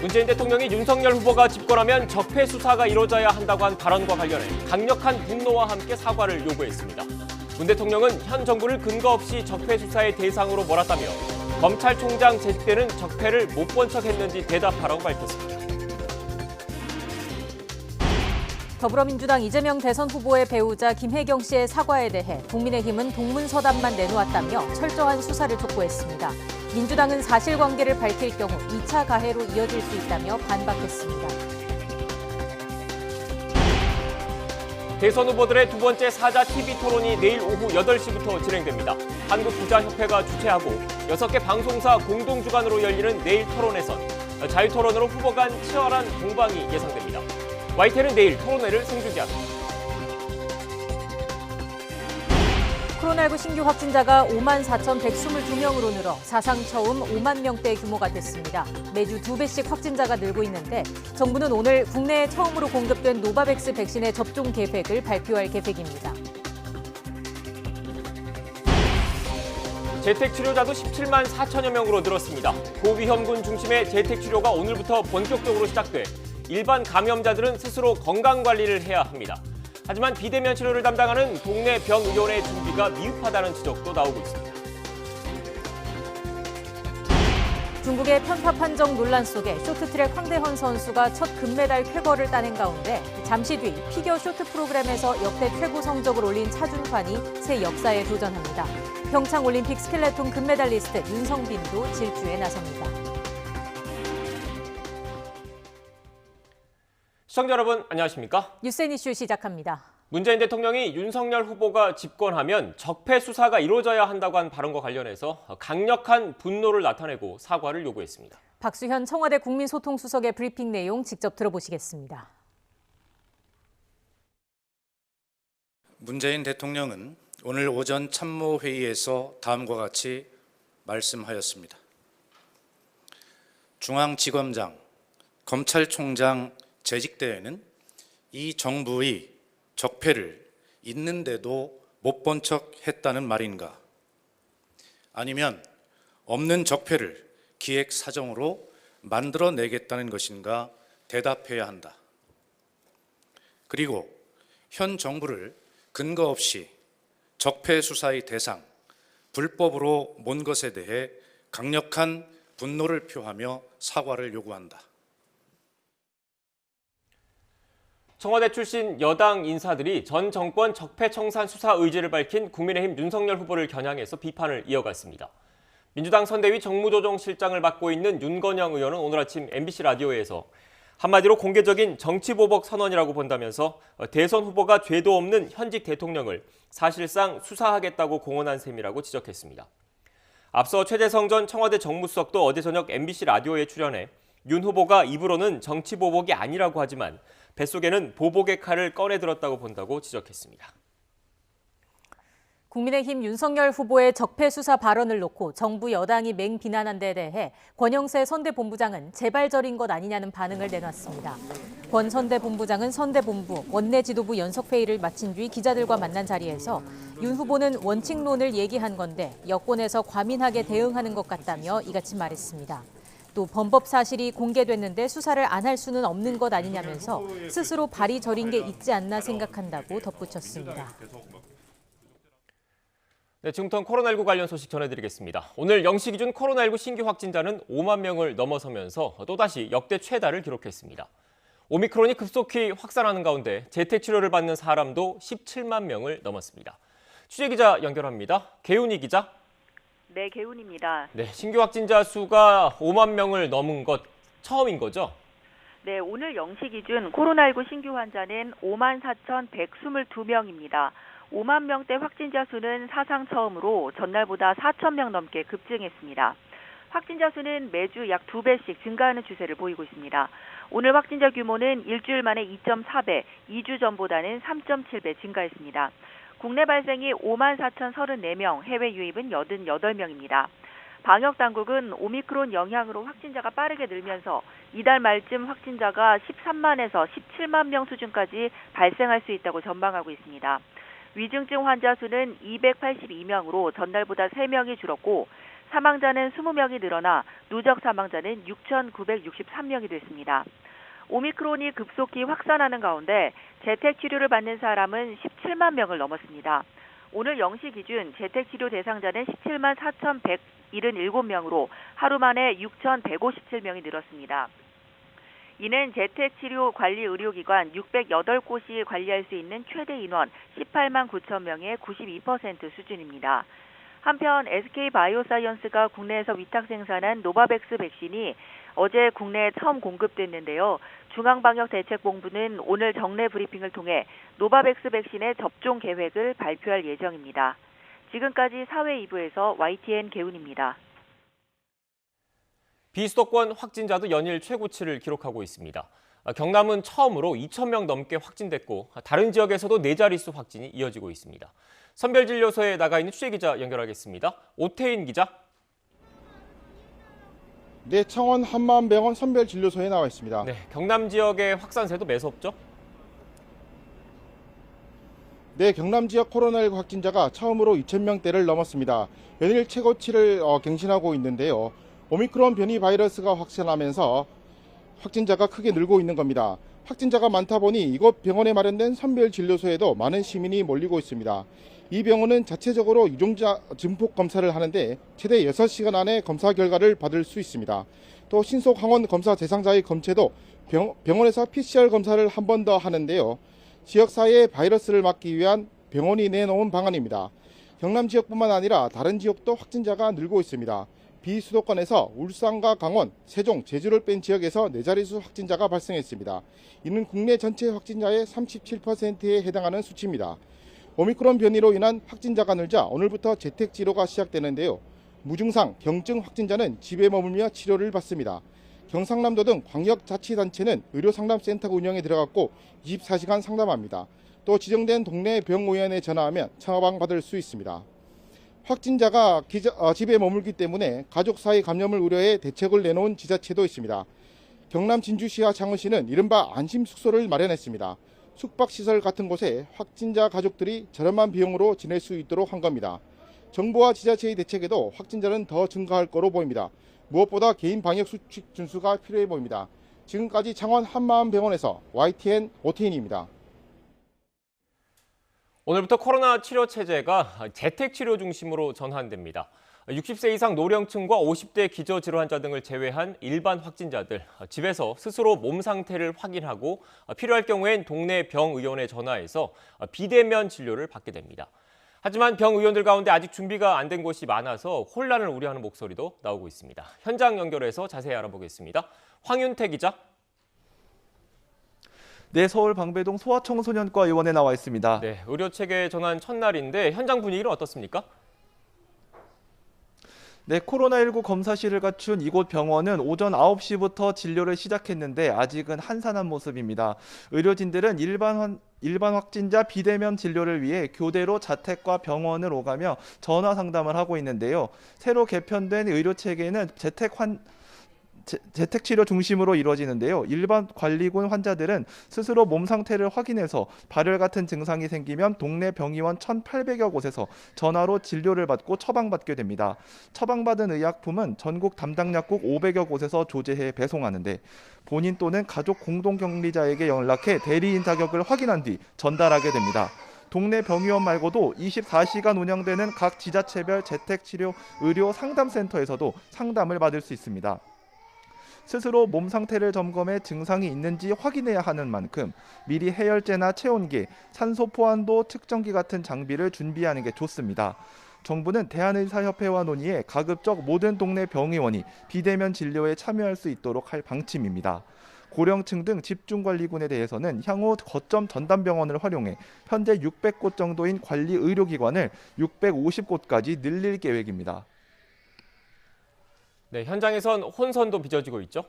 문재인 대통령이 윤석열 후보가 집권하면 적폐 수사가 이루어져야 한다고 한 발언과 관련해 강력한 분노와 함께 사과를 요구했습니다. 문 대통령은 현 정부를 근거 없이 적폐 수사의 대상으로 몰았다며 검찰총장 재직 때는 적폐를 못 본 척했는지 대답하라고 밝혔습니다. 더불어민주당 이재명 대선 후보의 배우자 김혜경 씨의 사과에 대해 국민의힘은 동문서답만 내놓았다며 철저한 수사를 촉구했습니다. 민주당은 사실관계를 밝힐 경우 2차 가해로 이어질 수 있다며 반박했습니다. 대선 후보들의 두 번째 사자 TV 토론이 내일 오후 8시부터 진행됩니다. 한국부자협회가 주최하고 6개 방송사 공동주관으로 열리는 내일 토론에선 자유토론으로 후보 간 치열한 공방이 예상됩니다. YTN은 내일 토론회를 생중계합니다. 코로나19 신규 확진자가 54,122명으로 늘어 사상 처음 5만 명대 규모가 됐습니다. 매주 2배씩 확진자가 늘고 있는데 정부는 오늘 국내에 처음으로 공급된 노바백스 백신의 접종 계획을 발표할 계획입니다. 재택치료자도 17만 4천여 명으로 늘었습니다. 고위험군 중심의 재택치료가 오늘부터 본격적으로 시작돼 일반 감염자들은 스스로 건강관리를 해야 합니다. 하지만 비대면 치료를 담당하는 동네 병의원의 준비가 미흡하다는 지적도 나오고 있습니다. 중국의 편파 판정 논란 속에 쇼트트랙 황대헌 선수가 첫 금메달 쾌거를 따낸 가운데 잠시 뒤 피겨 쇼트 프로그램에서 역대 최고 성적을 올린 차준환이 새 역사에 도전합니다. 평창올림픽 스켈레톤 금메달리스트 윤성빈도 질주에 나섭니다. 시청자 여러분 안녕하십니까? 뉴스앤 이슈 시작합니다. 문재인 대통령이 윤석열 후보가 집권하면 적폐 수사가 이루어져야 한다고 한 발언과 관련해서 강력한 분노를 나타내고 사과를 요구했습니다. 박수현 청와대 국민소통수석의 브리핑 내용 직접 들어보시겠습니다. 문재인 대통령은 오늘 오전 참모회의에서 다음과 같이 말씀하였습니다. 중앙지검장, 검찰총장 재직 때에는 이 정부의 적폐를 있는데도 못 본 척 했다는 말인가? 아니면 없는 적폐를 기획사정으로 만들어내겠다는 것인가 대답해야 한다. 그리고 현 정부를 근거 없이 적폐 수사의 대상, 불법으로 몬 것에 대해 강력한 분노를 표하며 사과를 요구한다. 청와대 출신 여당 인사들이 전 정권 적폐청산 수사 의지를 밝힌 국민의힘 윤석열 후보를 겨냥해서 비판을 이어갔습니다. 민주당 선대위 정무조정실장을 맡고 있는 윤건영 의원은 오늘 아침 MBC 라디오에서 한마디로 공개적인 정치보복 선언이라고 본다면서 대선 후보가 죄도 없는 현직 대통령을 사실상 수사하겠다고 공언한 셈이라고 지적했습니다. 앞서 최재성 전 청와대 정무수석도 어제 저녁 MBC 라디오에 출연해 윤 후보가 입으로는 정치보복이 아니라고 하지만 뱃속에는 보복의 칼을 꺼내들었다고 본다고 지적했습니다. 국민의힘 윤석열 후보의 적폐 수사 발언을 놓고 정부 여당이 맹비난한 데 대해 권영세 선대본부장은 재발절인 것 아니냐는 반응을 내놨습니다. 권 선대본부장은 선대본부, 원내지도부 연석회의를 마친 뒤 기자들과 만난 자리에서 윤 후보는 원칙론을 얘기한 건데 여권에서 과민하게 대응하는 것 같다며 이같이 말했습니다. 또 범법 사실이 공개됐는데 수사를 안 할 수는 없는 것 아니냐면서 스스로 발이 저린 게 있지 않나 생각한다고 덧붙였습니다. 네, 지금부터 코로나19 관련 소식 전해드리겠습니다. 오늘 0시 기준 코로나19 신규 확진자는 5만 명을 넘어서면서 또다시 역대 최다를 기록했습니다. 오미크론이 급속히 확산하는 가운데 재택치료를 받는 사람도 17만 명을 넘었습니다. 취재기자 연결합니다. 개훈이 기자. 네, 개훈입니다. 네, 신규 확진자 수가 5만 명을 넘은 것 처음인 거죠? 네, 오늘 0시 기준 코로나19 신규 환자는 54,122명입니다. 5만 명대 확진자 수는 사상 처음으로 전날보다 4천 명 넘게 급증했습니다. 확진자 수는 매주 약 2배씩 증가하는 추세를 보이고 있습니다. 오늘 확진자 규모는 일주일 만에 2.4배, 2주 전보다는 3.7배 증가했습니다. 국내 발생이 54,034명, 해외 유입은 88명입니다. 방역당국은 오미크론 영향으로 확진자가 빠르게 늘면서 이달 말쯤 확진자가 13만에서 17만 명 수준까지 발생할 수 있다고 전망하고 있습니다. 위중증 환자 수는 282명으로 전날보다 3명이 줄었고 사망자는 20명이 늘어나 누적 사망자는 6,963명이 됐습니다. 오미크론이 급속히 확산하는 가운데 재택치료를 받는 사람은 17만 명을 넘었습니다. 오늘 0시 기준 재택치료 대상자는 17만 4,177명으로 하루 만에 6,157명이 늘었습니다. 이는 재택치료 관리 의료기관 608곳이 관리할 수 있는 최대 인원 18만 9천 명의 92% 수준입니다. 한편 SK바이오사이언스가 국내에서 위탁 생산한 노바백스 백신이 어제 국내에 처음 공급됐는데요. 중앙방역대책본부는 오늘 정례 브리핑을 통해 노바백스 백신의 접종 계획을 발표할 예정입니다. 지금까지 사회 2부에서 YTN 개운입니다. 비수도권 확진자도 연일 최고치를 기록하고 있습니다. 경남은 처음으로 2,000명 넘게 확진됐고 다른 지역에서도 4자릿수 확진이 이어지고 있습니다. 선별진료소에 나가 있는 취재기자 연결하겠습니다. 오태인 기자. 네, 창원 한마음병원 선별진료소에 나와 있습니다. 네, 경남 지역의 확산세도 매섭죠? 네, 경남 지역 코로나19 확진자가 처음으로 2,000명대를 넘었습니다. 연일 최고치를 갱신하고 있는데요. 오미크론 변이 바이러스가 확산하면서 확진자가 크게 늘고 있는 겁니다. 확진자가 많다 보니 이곳 병원에 마련된 선별진료소에도 많은 시민이 몰리고 있습니다. 이 병원은 자체적으로 유종자 증폭 검사를 하는데 최대 6시간 안에 검사 결과를 받을 수 있습니다. 또 신속 항원 검사 대상자의 검체도 병원에서 PCR 검사를 한 번 더 하는데요. 지역사회의 바이러스를 막기 위한 병원이 내놓은 방안입니다. 경남 지역뿐만 아니라 다른 지역도 확진자가 늘고 있습니다. 비수도권에서 울산과 강원, 세종, 제주를 뺀 지역에서 4자릿수 확진자가 발생했습니다. 이는 국내 전체 확진자의 37%에 해당하는 수치입니다. 오미크론 변이로 인한 확진자가 늘자 오늘부터 재택치료가 시작되는데요. 무증상, 경증 확진자는 집에 머물며 치료를 받습니다. 경상남도 등 광역자치단체는 의료상담센터가 운영에 들어갔고 24시간 상담합니다. 또 지정된 동네 병의원에 전화하면 처방 받을 수 있습니다. 확진자가 집에 머물기 때문에 가족 사이 감염을 우려해 대책을 내놓은 지자체도 있습니다. 경남 진주시와 창원시는 이른바 안심숙소를 마련했습니다. 숙박시설 같은 곳에 확진자 가족들이 저렴한 비용으로 지낼 수 있도록 한 겁니다. 정부와 지자체의 대책에도 확진자는 더 증가할 거로 보입니다. 무엇보다 개인 방역 수칙 준수가 필요해 보입니다. 지금까지 창원 한마음병원에서 YTN 오태인입니다. 오늘부터 코로나 치료 체제가 재택치료 중심으로 전환됩니다. 60세 이상 노령층과 50대 기저질환 환자 등을 제외한 일반 확진자들, 집에서 스스로 몸 상태를 확인하고 필요할 경우엔 동네 병의원에 전화해서 비대면 진료를 받게 됩니다. 하지만 병의원들 가운데 아직 준비가 안 된 곳이 많아서 혼란을 우려하는 목소리도 나오고 있습니다. 현장 연결해서 자세히 알아보겠습니다. 황윤태 기자. 네, 서울 방배동 소아청소년과 의원에 나와 있습니다. 네, 의료체계 전환 첫날인데 현장 분위기는 어떻습니까? 네, 코로나19 검사실을 갖춘 이곳 병원은 오전 9시부터 진료를 시작했는데 아직은 한산한 모습입니다. 의료진들은 일반 확진자 비대면 진료를 위해 교대로 자택과 병원을 오가며 전화 상담을 하고 있는데요. 새로 개편된 의료체계는 재택치료 중심으로 이루어지는데요. 일반 관리군 환자들은 스스로 몸 상태를 확인해서 발열 같은 증상이 생기면 동네 병의원 1,800여 곳에서 전화로 진료를 받고 처방받게 됩니다. 처방받은 의약품은 전국 담당 약국 500여 곳에서 조제해 배송하는데 본인 또는 가족 공동격리자에게 연락해 대리인 자격을 확인한 뒤 전달하게 됩니다. 동네 병의원 말고도 24시간 운영되는 각 지자체별 재택치료 의료 상담센터에서도 상담을 받을 수 있습니다. 스스로 몸 상태를 점검해 증상이 있는지 확인해야 하는 만큼 미리 해열제나 체온계, 산소 포환도 측정기 같은 장비를 준비하는 게 좋습니다. 정부는 대한의사협회와 논의해 가급적 모든 동네 병의원이 비대면 진료에 참여할 수 있도록 할 방침입니다. 고령층 등 집중관리군에 대해서는 향후 거점 전담병원을 활용해 현재 600곳 정도인 관리 의료기관을 650곳까지 늘릴 계획입니다. 네, 현장에선 혼선도 빚어지고 있죠?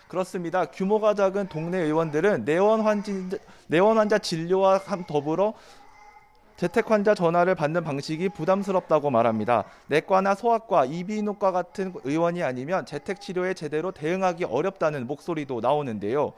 그렇습니다. 규모가 작은 동네 의원들은 내원 환자 진료와 더불어 재택 환자 전화를 받는 방식이 부담스럽다고 말합니다. 내과나 소아과, 이비인후과 같은 의원이 아니면 재택 치료에 제대로 대응하기 어렵다는 목소리도 나오는데요.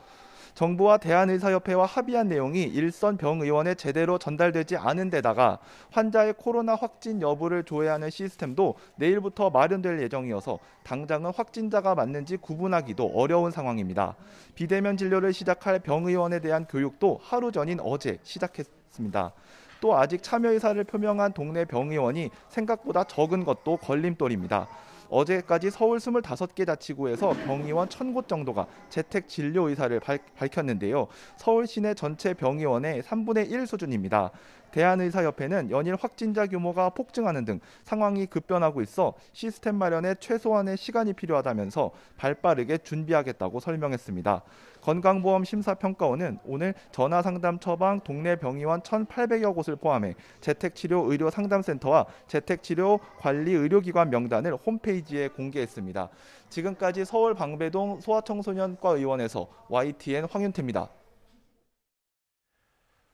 정부와 대한의사협회와 합의한 내용이 일선 병의원에 제대로 전달되지 않은 데다가 환자의 코로나 확진 여부를 조회하는 시스템도 내일부터 마련될 예정이어서 당장은 확진자가 맞는지 구분하기도 어려운 상황입니다. 비대면 진료를 시작할 병의원에 대한 교육도 하루 전인 어제 시작했습니다. 또 아직 참여 의사를 표명한 동네 병의원이 생각보다 적은 것도 걸림돌입니다. 어제까지 서울 25개 자치구에서 병의원 1,000곳 정도가 재택 진료 의사를 밝혔는데요. 서울 시내 전체 병의원의 3분의 1 수준입니다. 대한의사협회는 연일 확진자 규모가 폭증하는 등 상황이 급변하고 있어 시스템 마련에 최소한의 시간이 필요하다면서 발빠르게 준비하겠다고 설명했습니다. 건강보험심사평가원은 오늘 전화상담 처방 동네 병의원 1,800여 곳을 포함해 재택치료 의료상담센터와 재택치료 관리 의료기관 명단을 홈페이지에 공개했습니다. 지금까지 서울 방배동 소아청소년과 의원에서 YTN 황윤태입니다.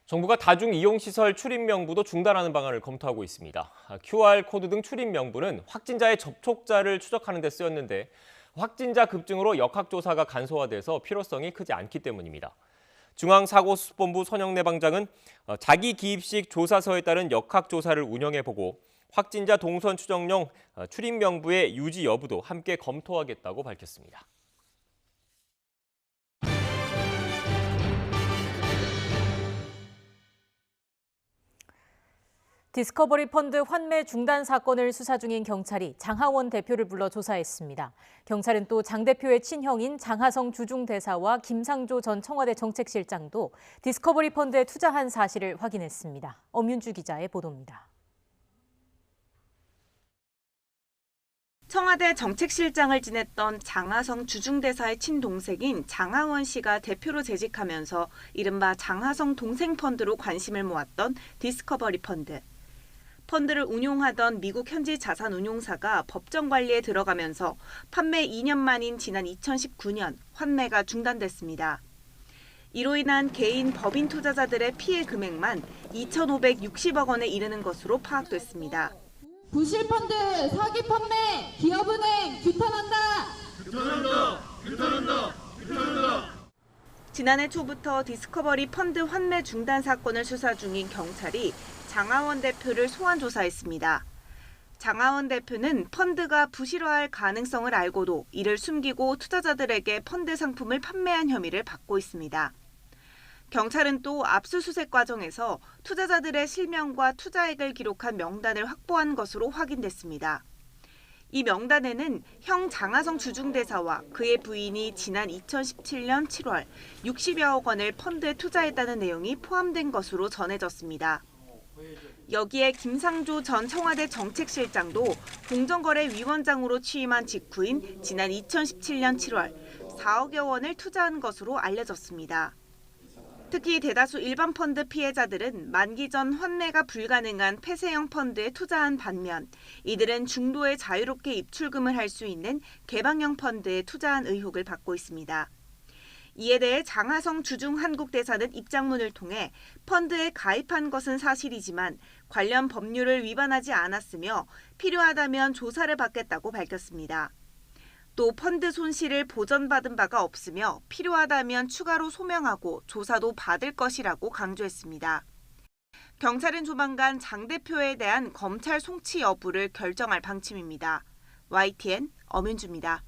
정부가 다중이용시설 출입 명부도 중단하는 방안을 검토하고 있습니다. QR코드 등 출입 명부는 확진자의 접촉자를 추적하는 데 쓰였는데 확진자 급증으로 역학조사가 간소화돼서 필요성이 크지 않기 때문입니다. 중앙사고수습본부 손영래 방장은 자기 기입식 조사서에 따른 역학조사를 운영해보고 확진자 동선 추정용 출입 명부의 유지 여부도 함께 검토하겠다고 밝혔습니다. 디스커버리 펀드 환매 중단 사건을 수사 중인 경찰이 장하원 대표를 불러 조사했습니다. 경찰은 또 장 대표의 친형인 장하성 주중대사와 김상조 전 청와대 정책실장도 디스커버리 펀드에 투자한 사실을 확인했습니다. 엄윤주 기자의 보도입니다. 청와대 정책실장을 지냈던 장하성 주중대사의 친동생인 장하원 씨가 대표로 재직하면서 이른바 장하성 동생펀드로 관심을 모았던 디스커버리 펀드. 펀드를 운용하던 미국 현지 자산운용사가 법정 관리에 들어가면서 판매 2년 만인 지난 2019년 환매가 중단됐습니다. 이로 인한 개인 법인 투자자들의 피해 금액만 2,560억 원에 이르는 것으로 파악됐습니다. 부실펀드, 사기 판매, 기업은행 규탄한다. 지난해 초부터 디스커버리 펀드 환매 중단 사건을 수사 중인 경찰이 장하원 대표를 소환 조사했습니다. 장하원 대표는 펀드가 부실화할 가능성을 알고도 이를 숨기고 투자자들에게 펀드 상품을 판매한 혐의를 받고 있습니다. 경찰은 또 압수수색 과정에서 투자자들의 실명과 투자액을 기록한 명단을 확보한 것으로 확인됐습니다. 이 명단에는 형 장하성 주중대사와 그의 부인이 지난 2017년 7월 60여억 원을 펀드에 투자했다는 내용이 포함된 것으로 전해졌습니다. 여기에 김상조 전 청와대 정책실장도 공정거래위원장으로 취임한 직후인 지난 2017년 7월 4억여 원을 투자한 것으로 알려졌습니다. 특히 대다수 일반 펀드 피해자들은 만기 전 환매가 불가능한 폐쇄형 펀드에 투자한 반면 이들은 중도에 자유롭게 입출금을 할 수 있는 개방형 펀드에 투자한 의혹을 받고 있습니다. 이에 대해 장하성 주중 한국대사는 입장문을 통해 펀드에 가입한 것은 사실이지만 관련 법률을 위반하지 않았으며 필요하다면 조사를 받겠다고 밝혔습니다. 또 펀드 손실을 보전받은 바가 없으며 필요하다면 추가로 소명하고 조사도 받을 것이라고 강조했습니다. 경찰은 조만간 장 대표에 대한 검찰 송치 여부를 결정할 방침입니다. YTN 엄윤주입니다.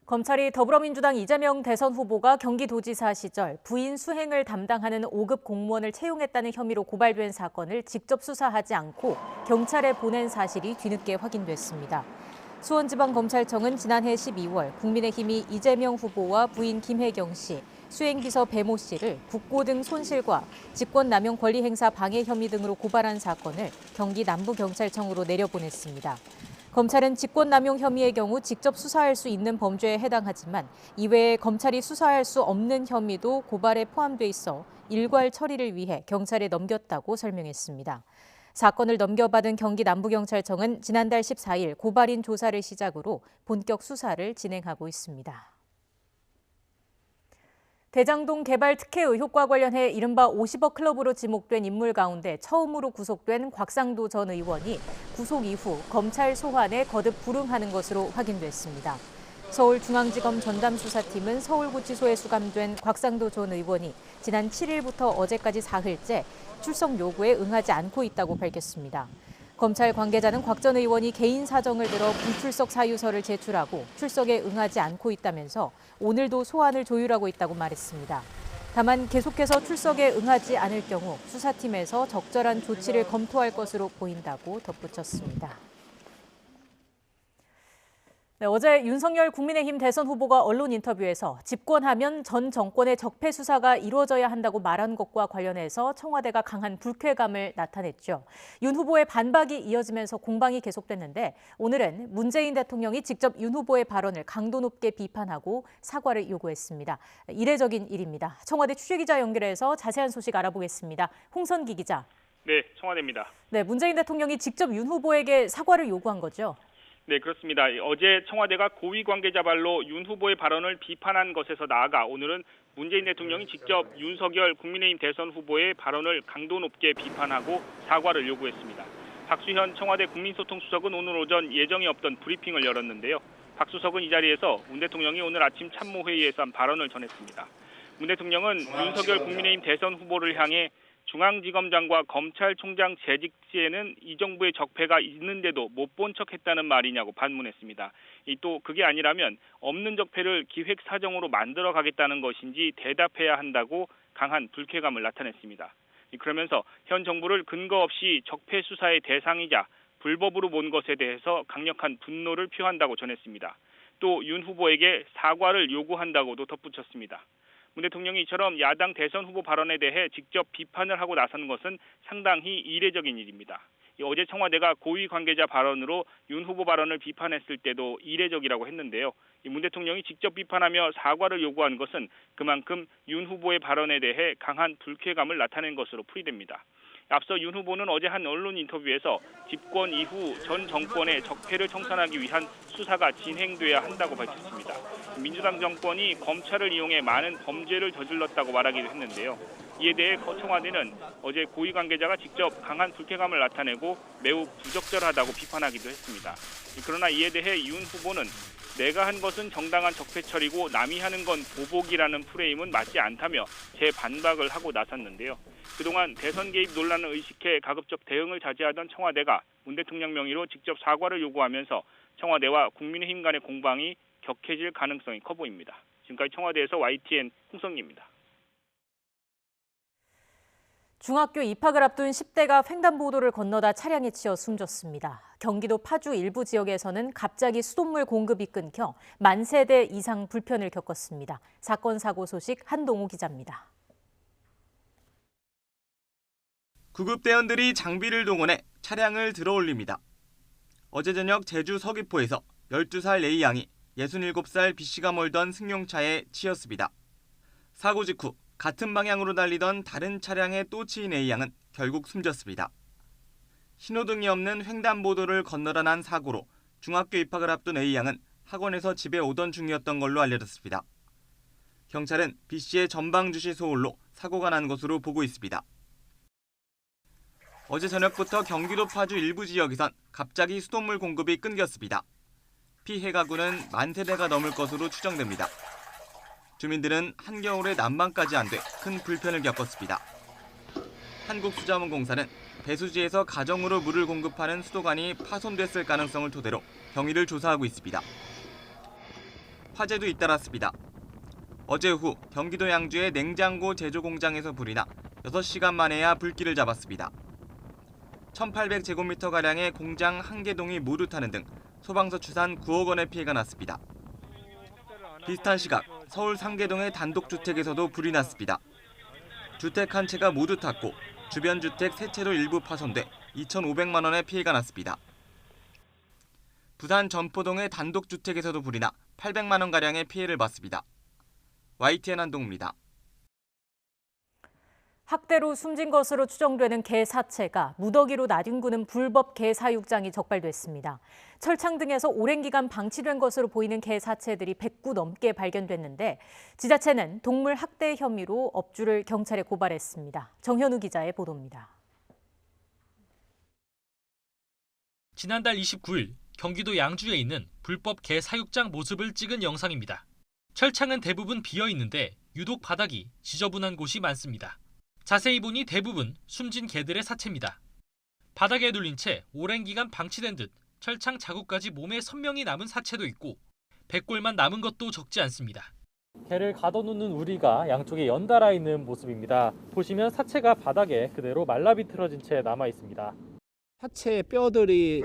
검찰이 더불어민주당 이재명 대선 후보가 경기도지사 시절 부인 수행을 담당하는 5급 공무원을 채용했다는 혐의로 고발된 사건을 직접 수사하지 않고 경찰에 보낸 사실이 뒤늦게 확인됐습니다. 수원지방검찰청은 지난해 12월 국민의힘이 이재명 후보와 부인 김혜경 씨, 수행비서 배모 씨를 국고 등 손실과 직권남용 권리행사 방해 혐의 등으로 고발한 사건을 경기 남부경찰청으로 내려보냈습니다. 검찰은 직권남용 혐의의 경우 직접 수사할 수 있는 범죄에 해당하지만 이외에 검찰이 수사할 수 없는 혐의도 고발에 포함돼 있어 일괄 처리를 위해 경찰에 넘겼다고 설명했습니다. 사건을 넘겨받은 경기 남부경찰청은 지난달 14일 고발인 조사를 시작으로 본격 수사를 진행하고 있습니다. 대장동 개발 특혜 의혹과 관련해 이른바 50억 클럽으로 지목된 인물 가운데 처음으로 구속된 곽상도 전 의원이 구속 이후 검찰 소환에 거듭 불응하는 것으로 확인됐습니다. 서울중앙지검 전담수사팀은 서울구치소에 수감된 곽상도 전 의원이 지난 7일부터 어제까지 사흘째 출석 요구에 응하지 않고 있다고 밝혔습니다. 검찰 관계자는 곽 전 의원이 개인 사정을 들어 불출석 사유서를 제출하고 출석에 응하지 않고 있다면서 오늘도 소환을 조율하고 있다고 말했습니다. 다만 계속해서 출석에 응하지 않을 경우 수사팀에서 적절한 조치를 검토할 것으로 보인다고 덧붙였습니다. 네, 어제 윤석열 국민의힘 대선 후보가 언론 인터뷰에서 집권하면 전 정권의 적폐 수사가 이루어져야 한다고 말한 것과 관련해서 청와대가 강한 불쾌감을 나타냈죠. 윤 후보의 반박이 이어지면서 공방이 계속됐는데 오늘은 문재인 대통령이 직접 윤 후보의 발언을 강도 높게 비판하고 사과를 요구했습니다. 이례적인 일입니다. 청와대 취재기자 연결해서 자세한 소식 알아보겠습니다. 홍선기 기자. 네, 청와대입니다. 네, 문재인 대통령이 직접 윤 후보에게 사과를 요구한 거죠? 네, 그렇습니다. 어제 청와대가 고위 관계자 발로 윤 후보의 발언을 비판한 것에서 나아가 오늘은 문재인 대통령이 직접 윤석열 국민의힘 대선 후보의 발언을 강도 높게 비판하고 사과를 요구했습니다. 박수현 청와대 국민소통수석은 오늘 오전 예정이 없던 브리핑을 열었는데요. 박 수석은 이 자리에서 문 대통령이 오늘 아침 참모회의에서 한 발언을 전했습니다. 문 대통령은 윤석열 국민의힘 대선 후보를 향해 중앙지검장과 검찰총장 재직 시에는 이 정부의 적폐가 있는데도 못 본 척했다는 말이냐고 반문했습니다. 또 그게 아니라면 없는 적폐를 기획사정으로 만들어가겠다는 것인지 대답해야 한다고 강한 불쾌감을 나타냈습니다. 그러면서 현 정부를 근거 없이 적폐 수사의 대상이자 불법으로 몬 것에 대해서 강력한 분노를 표한다고 전했습니다. 또 윤 후보에게 사과를 요구한다고도 덧붙였습니다. 문 대통령이 이처럼 야당 대선 후보 발언에 대해 직접 비판을 하고 나선 것은 상당히 이례적인 일입니다. 어제 청와대가 고위 관계자 발언으로 윤 후보 발언을 비판했을 때도 이례적이라고 했는데요. 문 대통령이 직접 비판하며 사과를 요구한 것은 그만큼 윤 후보의 발언에 대해 강한 불쾌감을 나타낸 것으로 풀이됩니다. 앞서 윤 후보는 어제 한 언론 인터뷰에서 집권 이후 전 정권의 적폐를 청산하기 위한 수사가 진행돼야 한다고 밝혔습니다. 민주당 정권이 검찰을 이용해 많은 범죄를 저질렀다고 말하기도 했는데요. 이에 대해 청와대는 어제 고위 관계자가 직접 강한 불쾌감을 나타내고 매우 부적절하다고 비판하기도 했습니다. 그러나 이에 대해 윤 후보는 내가 한 것은 정당한 적폐 처리고 남이 하는 건 보복이라는 프레임은 맞지 않다며 재반박을 하고 나섰는데요. 그동안 대선 개입 논란을 의식해 가급적 대응을 자제하던 청와대가 문 대통령 명의로 직접 사과를 요구하면서 청와대와 국민의힘 간의 공방이 격해질 가능성이 커 보입니다. 지금까지 청와대에서 YTN 홍성기입니다. 중학교 입학을 앞둔 10대가 횡단보도를 건너다 차량에 치여 숨졌습니다. 경기도 파주 일부 지역에서는 갑자기 수돗물 공급이 끊겨 만 세대 이상 불편을 겪었습니다. 사건 사고 소식 한동우 기자입니다. 구급대원들이 장비를 동원해 차량을 들어올립니다. 어제 저녁 제주 서귀포에서 12살 A 양이 67살 B씨가 몰던 승용차에 치였습니다. 사고 직후 같은 방향으로 달리던 다른 차량에 또 치인 A 양은 결국 숨졌습니다. 신호등이 없는 횡단보도를 건너다 난 사고로 중학교 입학을 앞둔 A 양은 학원에서 집에 오던 중이었던 걸로 알려졌습니다. 경찰은 B씨의 전방 주시 소홀로 사고가 난 것으로 보고 있습니다. 어제 저녁부터 경기도 파주 일부 지역에선 갑자기 수돗물 공급이 끊겼습니다. 피해 가구는 만 세대가 넘을 것으로 추정됩니다. 주민들은 한겨울에 난방까지 안 돼 큰 불편을 겪었습니다. 한국수자원공사는 배수지에서 가정으로 물을 공급하는 수도관이 파손됐을 가능성을 토대로 경위를 조사하고 있습니다. 화재도 잇따랐습니다. 어제 오후 경기도 양주의 냉장고 제조 공장에서 불이 나 6시간 만에야 불길을 잡았습니다. 1,800제곱미터가량의 공장 한 개 동이 모두 타는 등 소방서 추산 9억 원의 피해가 났습니다. 비슷한 시각 서울 상계동의 단독주택에서도 불이 났습니다. 주택 한 채가 모두 탔고 주변 주택 세 채로 일부 파손돼 2,500만 원의 피해가 났습니다. 부산 전포동의 단독주택에서도 불이 나 800만 원가량의 피해를 봤습니다. YTN 한동우입니다. 학대로 숨진 것으로 추정되는 개 사체가 무더기로 나뒹구는 불법 개 사육장이 적발됐습니다. 철창 등에서 오랜 기간 방치된 것으로 보이는 개 사체들이 100구 넘게 발견됐는데 지자체는 동물 학대 혐의로 업주를 경찰에 고발했습니다. 정현우 기자의 보도입니다. 지난달 29일 경기도 양주에 있는 불법 개 사육장 모습을 찍은 영상입니다. 철창은 대부분 비어 있는데 유독 바닥이 지저분한 곳이 많습니다. 자세히 보니 대부분 숨진 개들의 사체입니다. 바닥에 눌린 채 오랜 기간 방치된 듯 철창 자국까지 몸에 선명히 남은 사체도 있고 백골만 남은 것도 적지 않습니다. 개를 가둬놓는 우리가 양쪽에 연달아 있는 모습입니다. 보시면 사체가 바닥에 그대로 말라비틀어진 채 남아 있습니다. 사체의 뼈들이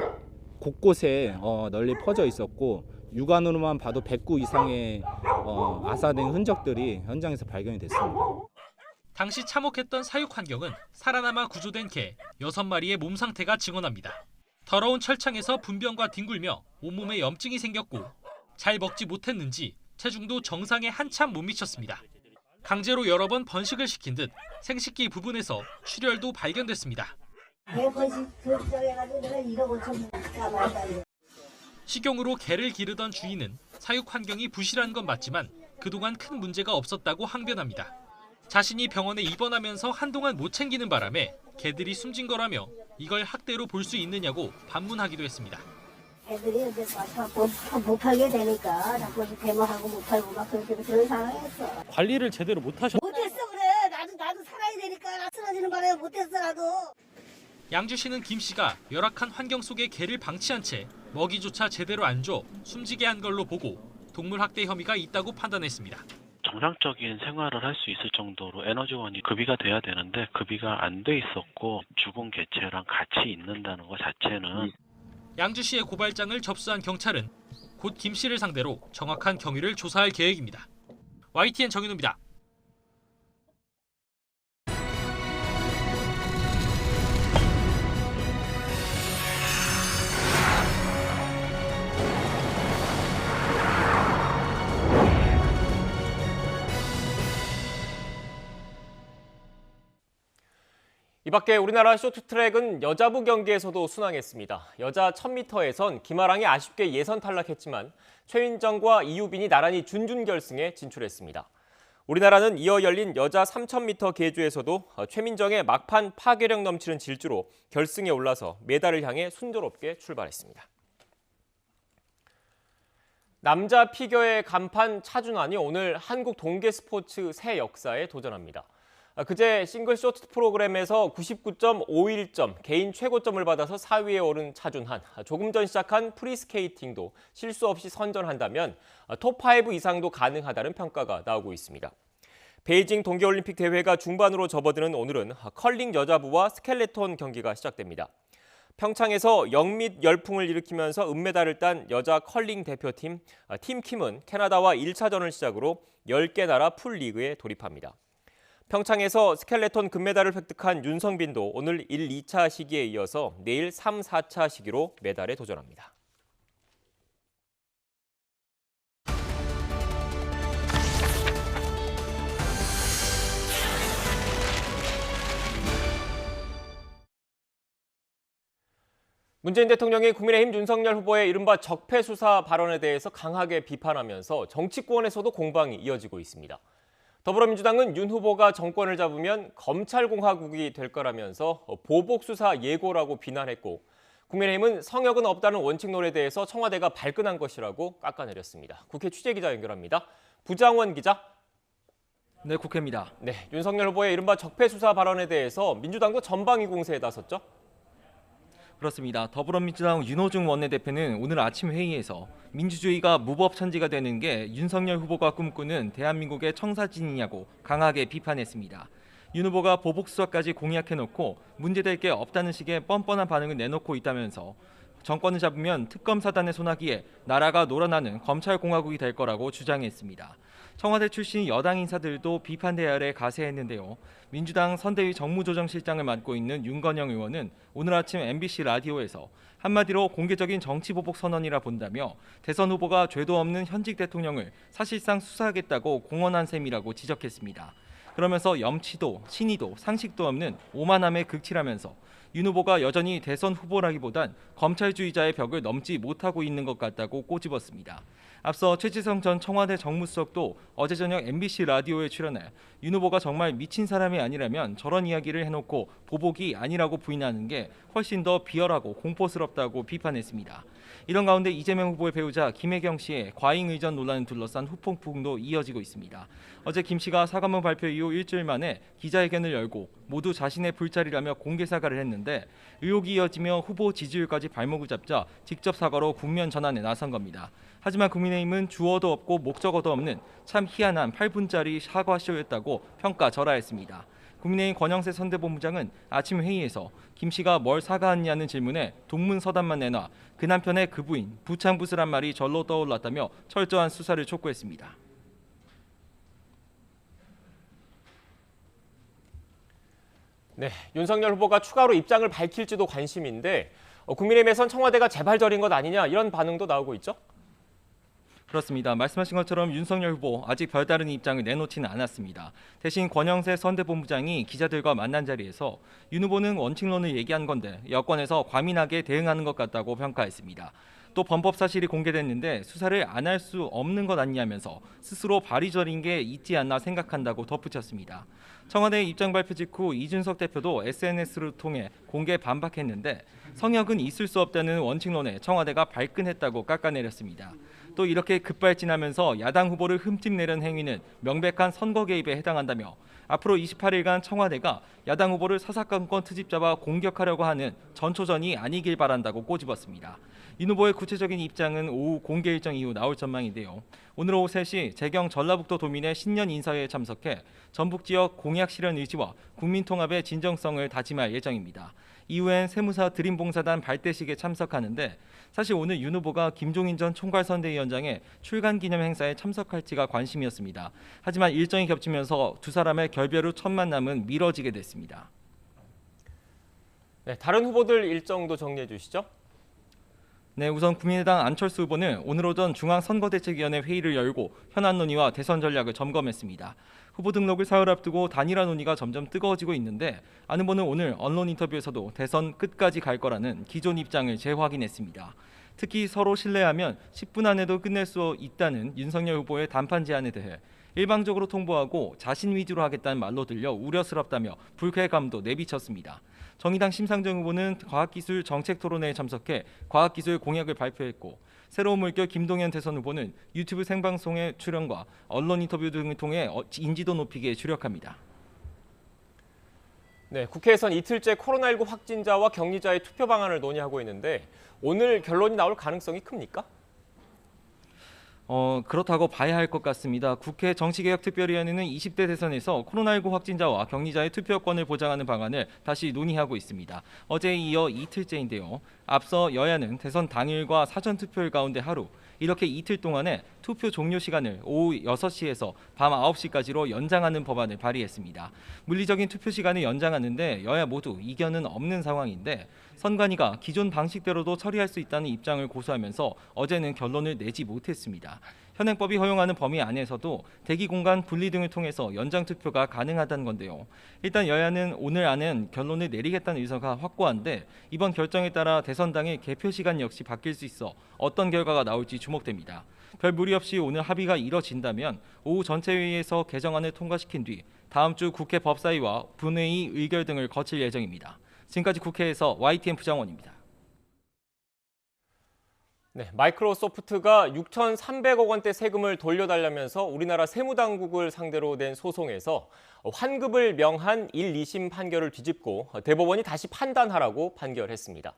곳곳에 널리 퍼져 있었고 육안으로만 봐도 100구 이상의 아사된 흔적들이 현장에서 발견이 됐습니다. 당시 참혹했던 사육 환경은 살아남아 구조된 개 6마리의 몸 상태가 증언합니다. 더러운 철창에서 분변과 뒹굴며 온몸에 염증이 생겼고 잘 먹지 못했는지 체중도 정상에 한참 못 미쳤습니다. 강제로 여러 번 번식을 시킨 듯 생식기 부분에서 출혈도 발견됐습니다. 식용으로 개를 기르던 주인은 사육 환경이 부실한 건 맞지만 그동안 큰 문제가 없었다고 항변합니다. 자신이 병원에 입원하면서 한동안 못 챙기는 바람에 개들이 숨진 거라며 이걸 학대로 볼 수 있느냐고 반문하기도 했습니다. 애들이 이제 못 팔게 되니까 자꾸 데모하고 못 팔고 막 그런 상황이었어. 관리를 제대로 못했어 그래. 나도 살아야 되니까 나 쓰러지는 바람에 못했어 나도. 양주시는 김 씨가 열악한 환경 속에 개를 방치한 채 먹이조차 제대로 안 줘 숨지게 한 걸로 보고 동물 학대 혐의가 있다고 판단했습니다. 정상적인 생활을 할 수 있을 정도로 에너지원이 급이가 돼야 되는데 급이가 안 돼 있었고 죽은 개체랑 같이 있는다는 것 자체는 양주시의 고발장을 접수한 경찰은 곧 김 씨를 상대로 정확한 경위를 조사할 계획입니다. YTN 정윤우입니다. 이 밖에 우리나라 쇼트트랙은 여자부 경기에서도 순항했습니다. 여자 1000m에선 김아랑이 아쉽게 예선 탈락했지만 최인정과 이유빈이 나란히 준결승에 진출했습니다. 우리나라는 이어 열린 여자 3000m 계주에서도 최민정의 막판 파괴력 넘치는 질주로 결승에 올라서 메달을 향해 순조롭게 출발했습니다. 남자 피겨의 간판 차준환이 오늘 한국 동계 스포츠 새 역사에 도전합니다. 그제 싱글 쇼트 프로그램에서 99.51점 개인 최고점을 받아서 4위에 오른 차준환. 조금 전 시작한 프리스케이팅도 실수 없이 선전한다면 톱5 이상도 가능하다는 평가가 나오고 있습니다. 베이징 동계올림픽 대회가 중반으로 접어드는 오늘은 컬링 여자부와 스켈레톤 경기가 시작됩니다. 평창에서 영밑 열풍을 일으키면서 은메달을 딴 여자 컬링 대표팀 팀킴은 캐나다와 1차전을 시작으로 10개 나라 풀리그에 돌입합니다. 평창에서 스켈레톤 금메달을 획득한 윤성빈도 오늘 1, 2차 시기에 이어서 내일 3, 4차 시기로 메달에 도전합니다. 문재인 대통령이 국민의힘 윤석열 후보의 이른바 적폐 수사 발언에 대해서 강하게 비판하면서 정치권에서도 공방이 이어지고 있습니다. 더불어민주당은 윤 후보가 정권을 잡으면 검찰공화국이 될 거라면서 보복수사 예고라고 비난했고 국민의힘은 성역은 없다는 원칙론에 대해서 청와대가 발끈한 것이라고 깎아내렸습니다. 국회 취재기자 연결합니다. 부장원 기자. 네, 국회입니다. 네, 윤석열 후보의 이른바 적폐 수사 발언에 대해서 민주당도 전방위 공세에 나섰죠? 그렇습니다. 더불어민주당 윤호중 원내대표는 오늘 아침 회의에서 민주주의가 무법천지가 되는 게 윤석열 후보가 꿈꾸는 대한민국의 청사진이냐고 강하게 비판했습니다. 윤 후보가 보복수사까지 공약해놓고 문제될 게 없다는 식의 뻔뻔한 반응을 내놓고 있다면서 정권을 잡으면 특검 사단의 손아귀에 나라가 놀아나는 검찰공화국이 될 거라고 주장했습니다. 청와대 출신 여당 인사들도 비판 대열에 가세했는데요. 민주당 선대위 정무조정실장을 맡고 있는 윤건영 의원은 오늘 아침 MBC 라디오에서 한마디로 공개적인 정치보복 선언이라 본다며 대선 후보가 죄도 없는 현직 대통령을 사실상 수사하겠다고 공언한 셈이라고 지적했습니다. 그러면서 염치도 신의도 상식도 없는 오만함에 극치라면서 윤 후보가 여전히 대선 후보라기보단 검찰주의자의 벽을 넘지 못하고 있는 것 같다고 꼬집었습니다. 앞서 최지성 전 청와대 정무수석도 어제 저녁 MBC 라디오에 출연해 윤 후보가 정말 미친 사람이 아니라면 저런 이야기를 해놓고 보복이 아니라고 부인하는 게 훨씬 더 비열하고 공포스럽다고 비판했습니다. 이런 가운데 이재명 후보의 배우자 김혜경 씨의 과잉 의전 논란을 둘러싼 후폭풍도 이어지고 있습니다. 어제 김 씨가 사과문 발표 이후 일주일 만에 기자회견을 열고 모두 자신의 불찰이라며 공개 사과를 했는데 의혹이 이어지며 후보 지지율까지 발목을 잡자 직접 사과로 국면 전환에 나선 겁니다. 하지만 국민의힘은 주어도 없고 목적어도 없는 참 희한한 8분짜리 사과쇼였다고 평가절하했습니다. 국민의힘 권영세 선대본부장은 아침 회의에서 김 씨가 뭘 사과했냐는 질문에 동문서답만 내놔 그 남편의 그 부인 부창부스란 말이 절로 떠올랐다며 철저한 수사를 촉구했습니다. 네, 윤석열 후보가 추가로 입장을 밝힐지도 관심인데 국민의힘에선 청와대가 재발절인 것 아니냐 이런 반응도 나오고 있죠? 그렇습니다. 말씀하신 것처럼 윤석열 후보 아직 별다른 입장을 내놓지는 않았습니다. 대신 권영세 선대본부장이 기자들과 만난 자리에서 윤 후보는 원칙론을 얘기한 건데 여권에서 과민하게 대응하는 것 같다고 평가했습니다. 또 범법 사실이 공개됐는데 수사를 안 할 수 없는 것 아니냐면서 스스로 발이 저린 게 있지 않나 생각한다고 덧붙였습니다. 청와대 입장 발표 직후 이준석 대표도 SNS를 통해 공개 반박했는데 성역은 있을 수 없다는 원칙론에 청와대가 발끈했다고 깎아내렸습니다. 또 이렇게 급발진하면서 야당 후보를 흠집내려는 행위는 명백한 선거 개입에 해당한다며 앞으로 28일간 청와대가 야당 후보를 사사건건 트집 잡아 공격하려고 하는 전초전이 아니길 바란다고 꼬집었습니다. 윤 후보의 구체적인 입장은 오후 공개 일정 이후 나올 전망인데요. 오늘 오후 3시 재경 전라북도 도민의 신년 인사회에 참석해 전북 지역 공약 실현 의지와 국민통합의 진정성을 다짐할 예정입니다. 이후엔 세무사 드림봉사단 발대식에 참석하는데 사실 오늘 윤 후보가 김종인 전 총괄선대위원장의 출간 기념 행사에 참석할지가 관심이었습니다. 하지만 일정이 겹치면서 두 사람의 결별 후 첫 만남은 미뤄지게 됐습니다. 네, 다른 후보들 일정도 정리해 주시죠. 네, 우선 국민의당 안철수 후보는 오늘 오전 중앙선거대책위원회 회의를 열고 현안 논의와 대선 전략을 점검했습니다. 후보 등록을 사흘 앞두고 단일화 논의가 점점 뜨거워지고 있는데 안 후보는 오늘 언론 인터뷰에서도 대선 끝까지 갈 거라는 기존 입장을 재확인했습니다. 특히 서로 신뢰하면 10분 안에도 끝낼 수 있다는 윤석열 후보의 단판 제안에 대해 일방적으로 통보하고 자신 위주로 하겠다는 말로 들려 우려스럽다며 불쾌감도 내비쳤습니다. 정의당 심상정 후보는 과학기술 정책토론회에 참석해 과학기술 공약을 발표했고 새로운 물결 김동연 대선 후보는 유튜브 생방송의 출연과 언론 인터뷰 등을 통해 인지도 높이기에 주력합니다. 네, 국회에선 이틀째 코로나19 확진자와 격리자의 투표 방안을 논의하고 있는데 오늘 결론이 나올 가능성이 큽니까? 그렇다고 봐야 할 것 같습니다. 국회 정치개혁특별위원회는 20대 대선에서 코로나19 확진자와 격리자의 투표권을 보장하는 방안을 다시 논의하고 있습니다. 어제에 이어 이틀째인데요. 앞서 여야는 대선 당일과 사전투표일 가운데 하루, 이렇게 이틀 동안에 투표 종료 시간을 오후 6시에서 밤 9시까지로 연장하는 법안을 발의했습니다. 물리적인 투표 시간을 연장하는데 여야 모두 이견은 없는 상황인데 선관위가 기존 방식대로도 처리할 수 있다는 입장을 고수하면서 어제는 결론을 내지 못했습니다. 현행법이 허용하는 범위 안에서도 대기 공간 분리 등을 통해서 연장 투표가 가능하다는 건데요. 일단 여야는 오늘 안엔 결론을 내리겠다는 의사가 확고한데 이번 결정에 따라 대선 당일 개표 시간 역시 바뀔 수 있어 어떤 결과가 나올지 주목됩니다. 별 무리 없이 오늘 합의가 이뤄진다면 오후 전체회의에서 개정안을 통과시킨 뒤 다음 주 국회 법사위와 본회의 의결 등을 거칠 예정입니다. 지금까지 국회에서 YTN 부장원입니다. 네, 마이크로소프트가 6,300억 원대 세금을 돌려달라면서 우리나라 세무당국을 상대로 낸 소송에서 환급을 명한 1, 2심 판결을 뒤집고 대법원이 다시 판단하라고 판결했습니다.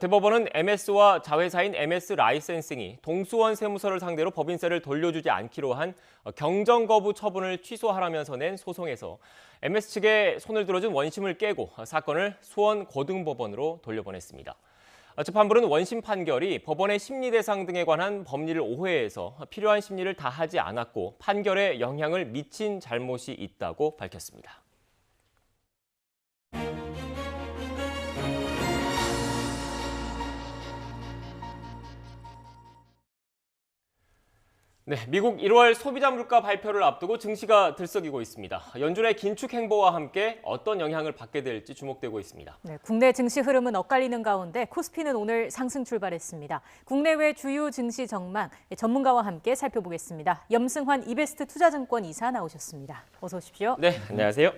대법원은 MS와 자회사인 MS 라이센싱이 동수원 세무서를 상대로 법인세를 돌려주지 않기로 한 경정 거부 처분을 취소하라면서 낸 소송에서 MS 측에 손을 들어준 원심을 깨고 사건을 수원 고등법원으로 돌려보냈습니다. 재판부는 원심 판결이 법원의 심리 대상 등에 관한 법리를 오해해서 필요한 심리를 다하지 않았고 판결에 영향을 미친 잘못이 있다고 밝혔습니다. 네, 미국 1월 소비자 물가 발표를 앞두고 증시가 들썩이고 있습니다. 연준의 긴축 행보와 함께 어떤 영향을 받게 될지 주목되고 있습니다. 네, 국내 증시 흐름은 엇갈리는 가운데 코스피는 오늘 상승 출발했습니다. 국내외 주요 증시 전망 전문가와 함께 살펴보겠습니다. 염승환 이베스트 투자증권 이사 나오셨습니다. 어서 오십시오. 네, 안녕하세요.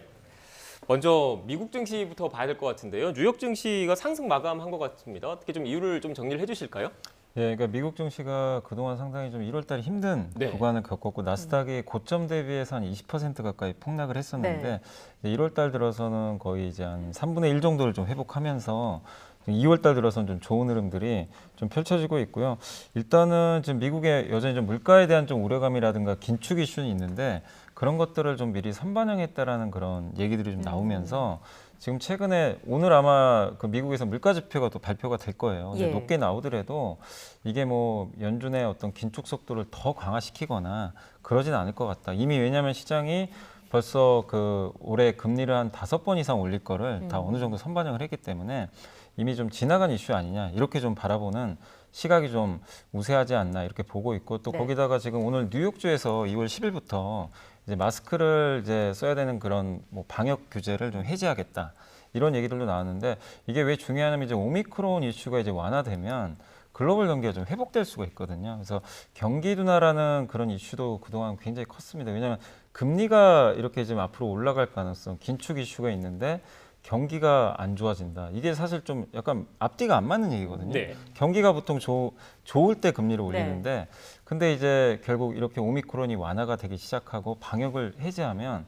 먼저 미국 증시부터 봐야 될 것 같은데요. 뉴욕 증시가 상승 마감한 것 같습니다. 어떻게 좀 이유를 좀 정리를 해주실까요? 예, 그러니까 미국 증시가 그동안 상당히 좀 1월 달에 힘든 네. 구간을 겪었고 나스닥이 고점 대비해서 한 20% 가까이 폭락을 했었는데 1월 달 들어서는 거의 이제 한 3분의 1 정도를 좀 회복하면서 2월 달 들어서는 좀 좋은 흐름들이 좀 펼쳐지고 있고요. 일단은 지금 미국에 여전히 좀 물가에 대한 좀 우려감이라든가 긴축 이슈는 있는데 그런 것들을 좀 미리 선반영했다라는 그런 얘기들이 좀 나오면서 지금 최근에 오늘 아마 그 미국에서 물가 지표가 또 발표가 될 거예요. 근데 예. 높게 나오더라도 이게 뭐 연준의 어떤 긴축 속도를 더 강화시키거나 그러진 않을 것 같다. 이미 왜냐하면 시장이 벌써 그 올해 금리를 한 5번 이상 올릴 거를 다 어느 정도 선반영을 했기 때문에 이미 좀 지나간 이슈 아니냐 이렇게 좀 바라보는 시각이 좀 우세하지 않나 이렇게 보고 있고 또 거기다가 지금 오늘 뉴욕주에서 2월 10일부터 이제 마스크를 이제 써야 되는 그런 뭐 방역 규제를 좀 해제하겠다 이런 얘기들도 나왔는데 이게 왜 중요하냐면 이제 오미크론 이슈가 이제 완화되면 글로벌 경기가 좀 회복될 수가 있거든요. 그래서 경기 둔화라는 그런 이슈도 그동안 굉장히 컸습니다. 왜냐하면 금리가 이렇게 지금 앞으로 올라갈 가능성, 긴축 이슈가 있는데 경기가 안 좋아진다. 이게 사실 좀 약간 앞뒤가 안 맞는 얘기거든요. 네. 경기가 보통 좋을 때 금리를 올리는데 근데 이제 결국 이렇게 오미크론이 완화가 되기 시작하고 방역을 해제하면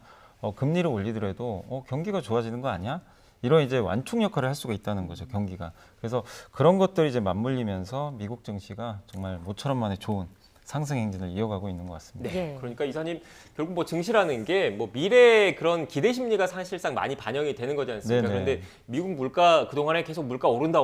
금리를 올리더라도 경기가 좋아지는 거 아니야? 이런 이제 완충 역할을 할 수가 있다는 거죠, 경기가. 그래서 그런 것들이 이제 맞물리면서 미국 증시가 정말 모처럼 만에 좋은 상승 행진을 이어가고 있는 것 같습니다. 네. 그러니까 이사님 결국 뭐 증시라는 게 뭐 미래의 그런 기대 심리가 사실상 많이 반영이 되는 거지 않습니까? 네네. 그런데 미국 물가 그동안에 계속 물가 오른다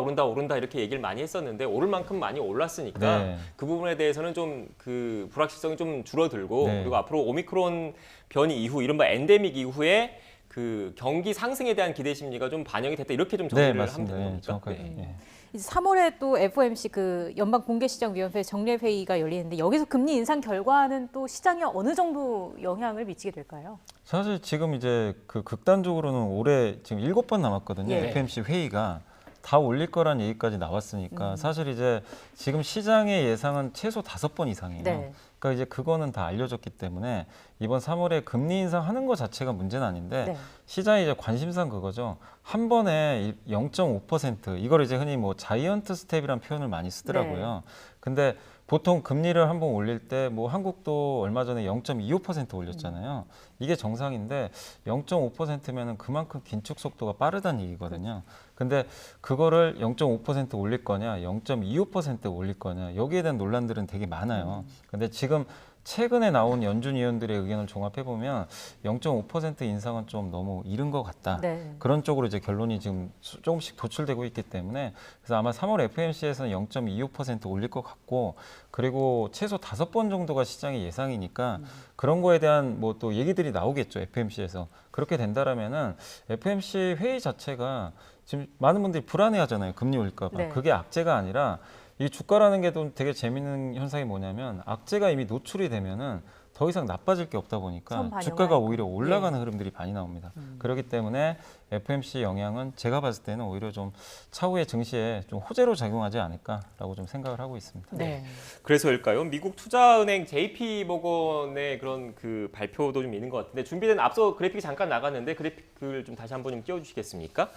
이렇게 얘기를 많이 했었는데 오를 만큼 많이 올랐으니까 네. 그 부분에 대해서는 좀 그 불확실성이 좀 줄어들고 네. 그리고 앞으로 오미크론 변이 이후 이른바 엔데믹 이후에 그 경기 상승에 대한 기대 심리가 좀 반영이 됐다 이렇게 좀 정리를 하면 맞습니다. 되는 겁니까? 정확하게. 예. 이제 3월에 또 FOMC 그 연방공개시장위원회 정례회의가 열리는데 여기서 금리 인상 결과는 또 시장에 어느 정도 영향을 미치게 될까요? 사실 지금 이제 그 극단적으로는 올해 지금 7번 남았거든요. 예. FOMC 회의가 다 올릴 거란 얘기까지 나왔으니까 사실 이제 지금 시장의 예상은 최소 5번 이상이에요. 네. 그러니까 이제 그거는 다 알려졌기 때문에 이번 3월에 금리 인상하는 거 자체가 문제는 아닌데 네. 시장이 이제 관심사는 그거죠. 한 번에 0.5% 이걸 이제 흔히 뭐 자이언트 스텝이라는 표현을 많이 쓰더라고요. 근데 보통 금리를 한 번 올릴 때 뭐 한국도 얼마 전에 0.25% 올렸잖아요. 이게 정상인데 0.5%면은 그만큼 긴축 속도가 빠르다는 얘기거든요. 근데 그거를 0.5% 올릴 거냐, 0.25% 올릴 거냐 여기에 대한 논란들은 되게 많아요. 근데 지금 최근에 나온 연준 위원들의 의견을 종합해 보면 0.5% 인상은 좀 너무 이른 것 같다. 네. 그런 쪽으로 이제 결론이 지금 조금씩 도출되고 있기 때문에 그래서 아마 3월 FOMC에서는 0.25% 올릴 것 같고 그리고 최소 5번 정도가 시장의 예상이니까 그런 거에 대한 뭐 또 얘기들이 나오겠죠. FOMC에서. 그렇게 된다라면은 FOMC 회의 자체가 지금 많은 분들이 불안해하잖아요. 금리 올릴까 봐. 네. 그게 악재가 아니라 이 주가라는 게 좀 되게 재밌는 현상이 뭐냐면 악재가 이미 노출이 되면은 더 이상 나빠질 게 없다 보니까 주가가 오히려 올라가는 흐름들이 많이 나옵니다. 그렇기 때문에 FOMC 영향은 제가 봤을 때는 오히려 좀 차후에 증시에 좀 호재로 작용하지 않을까라고 좀 생각을 하고 있습니다. 네. 그래서일까요? 미국 투자은행 JP모건의 그런 그 발표도 좀 있는 것 같은데 준비된 앞서 그래픽이 잠깐 나갔는데 그래픽을 좀 다시 한번 좀 띄워주시겠습니까?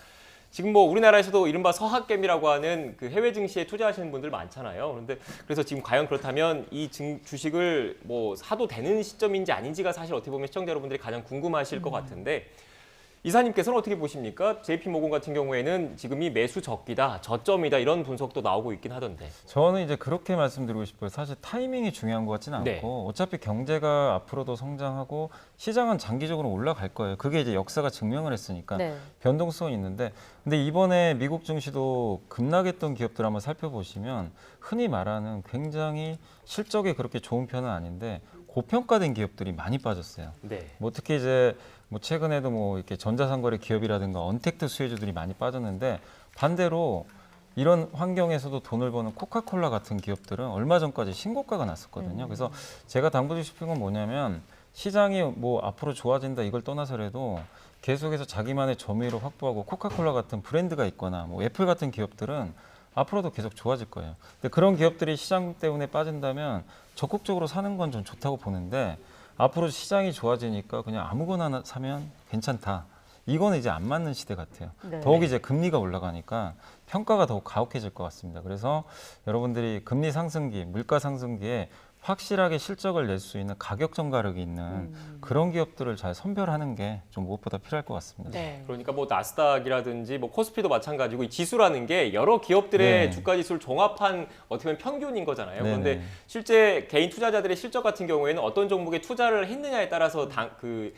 지금 뭐 우리나라에서도 이른바 서학겜이라고 하는 그 해외 증시에 투자하시는 분들 많잖아요. 그런데 그래서 지금 과연 그렇다면 이 주식을 뭐 사도 되는 시점인지 아닌지가 사실 어떻게 보면 시청자 여러분들이 가장 궁금하실 것 같은데 이사님께서는 어떻게 보십니까? JP모건 같은 경우에는 지금이 매수 적기다, 저점이다 이런 분석도 나오고 있긴 하던데. 저는 이제 그렇게 말씀드리고 싶어요. 사실 타이밍이 중요한 것 같지는 않고 네. 어차피 경제가 앞으로도 성장하고 시장은 장기적으로 올라갈 거예요. 그게 이제 역사가 증명을 했으니까 네. 변동성이 있는데 근데 이번에 미국 증시도 급락했던 기업들 한번 살펴보시면 흔히 말하는 굉장히 실적이 그렇게 좋은 편은 아닌데 고평가된 기업들이 많이 빠졌어요. 네. 뭐 특히 이제 뭐 최근에도 뭐 이렇게 전자상거래 기업이라든가 언택트 수혜주들이 많이 빠졌는데 반대로 이런 환경에서도 돈을 버는 코카콜라 같은 기업들은 얼마 전까지 신고가가 났었거든요. 그래서 제가 당부드리고 싶은 건 뭐냐면 시장이 뭐 앞으로 좋아진다 이걸 떠나서라도 계속해서 자기만의 점유율을 확보하고 코카콜라 같은 브랜드가 있거나 뭐 애플 같은 기업들은 앞으로도 계속 좋아질 거예요. 근데 그런 기업들이 시장 때문에 빠진다면 적극적으로 사는 건 좀 좋다고 보는데 앞으로 시장이 좋아지니까 그냥 아무거나 사면 괜찮다. 이거는 이제 안 맞는 시대 같아요. 네. 더욱 이제 금리가 올라가니까 평가가 더욱 가혹해질 것 같습니다. 그래서 여러분들이 금리 상승기, 물가 상승기에 확실하게 실적을 낼 수 있는 가격 전가력이 있는 그런 기업들을 잘 선별하는 게 좀 무엇보다 필요할 것 같습니다. 네. 그러니까 뭐 나스닥이라든지 뭐 코스피도 마찬가지고 이 지수라는 게 여러 기업들의 네. 주가 지수를 종합한 어떻게 보면 평균인 거잖아요. 네네. 그런데 실제 개인 투자자들의 실적 같은 경우에는 어떤 종목에 투자를 했느냐에 따라서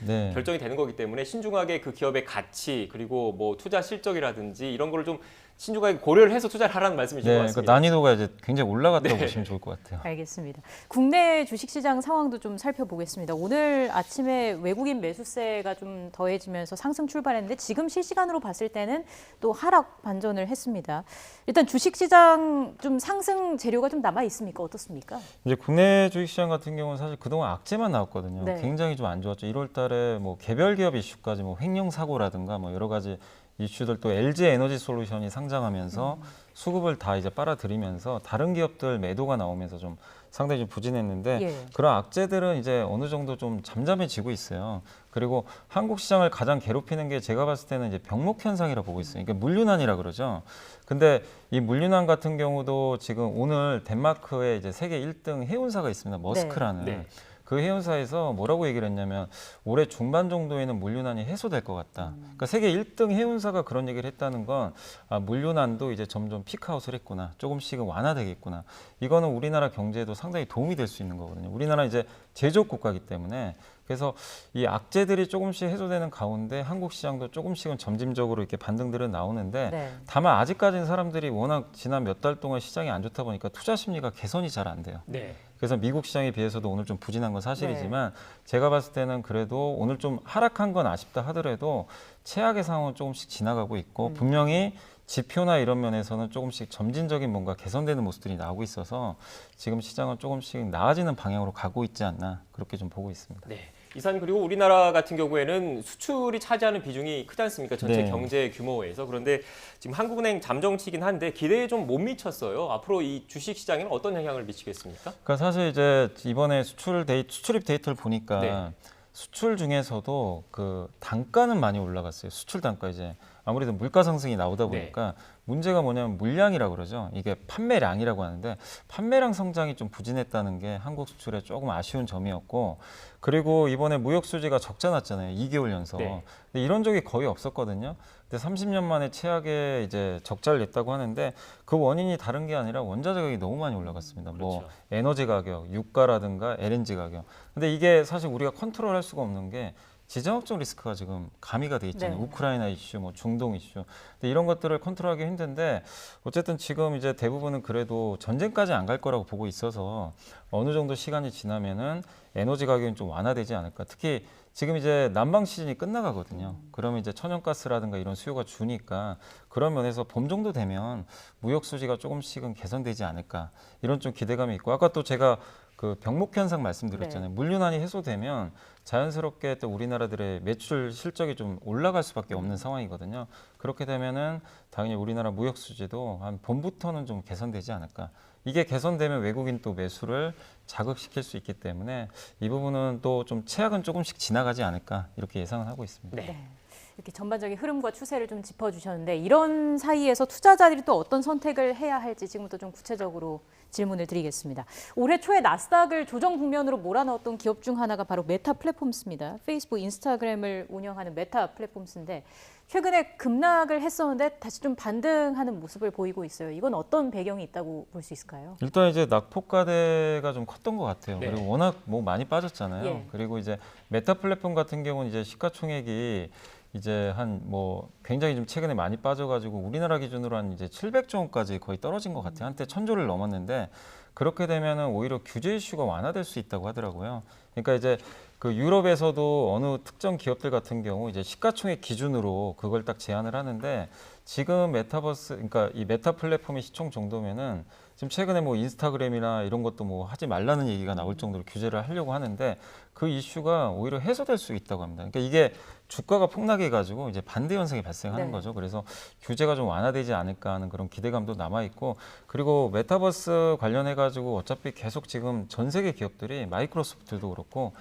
네. 결정이 되는 거기 때문에 신중하게 그 기업의 가치 그리고 뭐 투자 실적이라든지 이런 거를 좀 신중하게 고려를 해서 투자를 하라는 말씀이신 것 네, 같습니다. 그 난이도가 이제 굉장히 올라갔다고 네. 보시면 좋을 것 같아요. 알겠습니다. 국내 주식시장 상황도 좀 살펴보겠습니다. 오늘 아침에 외국인 매수세가 좀 더해지면서 상승 출발했는데 지금 실시간으로 봤을 때는 또 하락 반전을 했습니다. 일단 주식시장 좀 상승 재료가 좀 남아 있습니까? 어떻습니까? 이제 국내 주식시장 같은 경우는 사실 그동안 악재만 나왔거든요. 네. 굉장히 좀 안 좋았죠. 1월 달에 뭐 개별 기업 이슈까지 뭐 횡령 사고라든가 뭐 여러 가지 이슈들 또 LG 에너지 솔루션이 상장하면서 수급을 다 이제 빨아들이면서 다른 기업들 매도가 나오면서 좀 상당히 좀 부진했는데 예. 그런 악재들은 이제 어느 정도 좀 잠잠해지고 있어요. 그리고 한국 시장을 가장 괴롭히는 게 제가 봤을 때는 이제 병목 현상이라고 보고 있어요. 그러니까 물류난이라 그러죠. 근데 이 물류난 같은 경우도 지금 오늘 덴마크에 이제 세계 1등 해운사가 있습니다. 머스크라는. 네. 그 해운사에서 뭐라고 얘기를 했냐면 올해 중반 정도에는 물류난이 해소될 것 같다. 그러니까 세계 1등 해운사가 그런 얘기를 했다는 건 물류난도 이제 점점 피크아웃을 했구나. 조금씩은 완화되겠구나. 이거는 우리나라 경제에도 상당히 도움이 될 수 있는 거거든요. 우리나라 이제 제조업 국가이기 때문에 그래서 이 악재들이 조금씩 해소되는 가운데 한국 시장도 조금씩은 점진적으로 이렇게 반등들은 나오는데 네. 다만 아직까지는 사람들이 워낙 지난 몇 달 동안 시장이 안 좋다 보니까 투자 심리가 개선이 잘 안 돼요. 네. 그래서 미국 시장에 비해서도 오늘 좀 부진한 건 사실이지만 제가 봤을 때는 그래도 오늘 좀 하락한 건 아쉽다 하더라도 최악의 상황은 조금씩 지나가고 있고 분명히 지표나 이런 면에서는 조금씩 점진적인 뭔가 개선되는 모습들이 나오고 있어서 지금 시장은 조금씩 나아지는 방향으로 가고 있지 않나 그렇게 좀 보고 있습니다. 네. 이사님 그리고 우리나라 같은 경우에는 수출이 차지하는 비중이 크지 않습니까? 전체 네. 경제 규모에서. 그런데 지금 한국은행 잠정치긴 한데 기대에 좀 못 미쳤어요. 앞으로 이 주식 시장에는 어떤 영향을 미치겠습니까? 그러니까 사실 이제 이번에 수출입 데이터를 보니까 네. 수출 중에서도 그 단가는 많이 올라갔어요. 수출 단가 이제 아무래도 물가 상승이 나오다 보니까 문제가 뭐냐면 물량이라고 그러죠. 이게 판매량이라고 하는데 판매량 성장이 좀 부진했다는 게 한국 수출에 조금 아쉬운 점이었고 그리고 이번에 무역 수지가 적자 났잖아요. 2개월 연속. 네. 근데 이런 적이 거의 없었거든요. 근데 30년 만에 최악의 이제 적자를 냈다고 하는데 그 원인이 다른 게 아니라 원자 가격이 너무 많이 올라갔습니다. 뭐 그렇죠. 에너지 가격, 유가라든가 LNG 가격. 근데 이게 사실 우리가 컨트롤할 수가 없는 게 지정학적 리스크가 지금 가미가 돼 있잖아요. 네. 우크라이나 이슈, 뭐 중동 이슈. 근데 이런 것들을 컨트롤하기 힘든데 어쨌든 지금 이제 대부분은 그래도 전쟁까지 안 갈 거라고 보고 있어서 어느 정도 시간이 지나면은 에너지 가격이 좀 완화되지 않을까. 특히 지금 이제 난방 시즌이 끝나가거든요. 그러면 이제 천연가스라든가 이런 수요가 주니까 그런 면에서 봄 정도 되면 무역 수지가 조금씩은 개선되지 않을까. 이런 좀 기대감이 있고 아까 또 제가 그 병목 현상 말씀드렸잖아요. 물류난이 해소되면 자연스럽게 또 우리나라들의 매출 실적이 좀 올라갈 수밖에 없는 상황이거든요. 그렇게 되면은 당연히 우리나라 무역 수지도 한 봄부터는 좀 개선되지 않을까. 이게 개선되면 외국인 또 매수를 자극시킬 수 있기 때문에 이 부분은 또 좀 최악은 조금씩 지나가지 않을까 이렇게 예상을 하고 있습니다. 네. 이렇게 전반적인 흐름과 추세를 좀 짚어주셨는데 이런 사이에서 투자자들이 또 어떤 선택을 해야 할지 지금부터 좀 구체적으로 질문을 드리겠습니다. 올해 초에 나스닥을 조정 국면으로 몰아넣었던 기업 중 하나가 바로 메타 플랫폼스입니다. 페이스북, 인스타그램을 운영하는 메타 플랫폼스인데 최근에 급락을 했었는데 다시 좀 반등하는 모습을 보이고 있어요. 이건 어떤 배경이 있다고 볼 수 있을까요? 일단 이제 낙폭과대가 좀 컸던 것 같아요. 네. 그리고 워낙 뭐 많이 빠졌잖아요. 예. 그리고 이제 메타 플랫폼 같은 경우는 이제 시가총액이 이제 한 뭐 굉장히 좀 최근에 많이 빠져가지고 우리나라 기준으로 한 이제 700조 원까지 거의 떨어진 것 같아요. 한때 1000조를 넘었는데 그렇게 되면은 오히려 규제 이슈가 완화될 수 있다고 하더라고요. 그러니까 이제 그 유럽에서도 어느 특정 기업들 같은 경우 이제 시가총액 기준으로 그걸 딱 제한을 하는데 지금 메타버스, 그러니까 이 메타 플랫폼의 시총 정도면은 지금 최근에 뭐 인스타그램이나 이런 것도 뭐 하지 말라는 얘기가 나올 정도로 규제를 하려고 하는데 그 이슈가 오히려 해소될 수 있다고 합니다. 그러니까 이게 주가가 폭락해가지고 이제 반대 현상이 발생하는 네. 거죠. 그래서 규제가 좀 완화되지 않을까 하는 그런 기대감도 남아 있고 그리고 메타버스 관련해가지고 어차피 계속 지금 전 세계 기업들이 마이크로소프트도 그렇고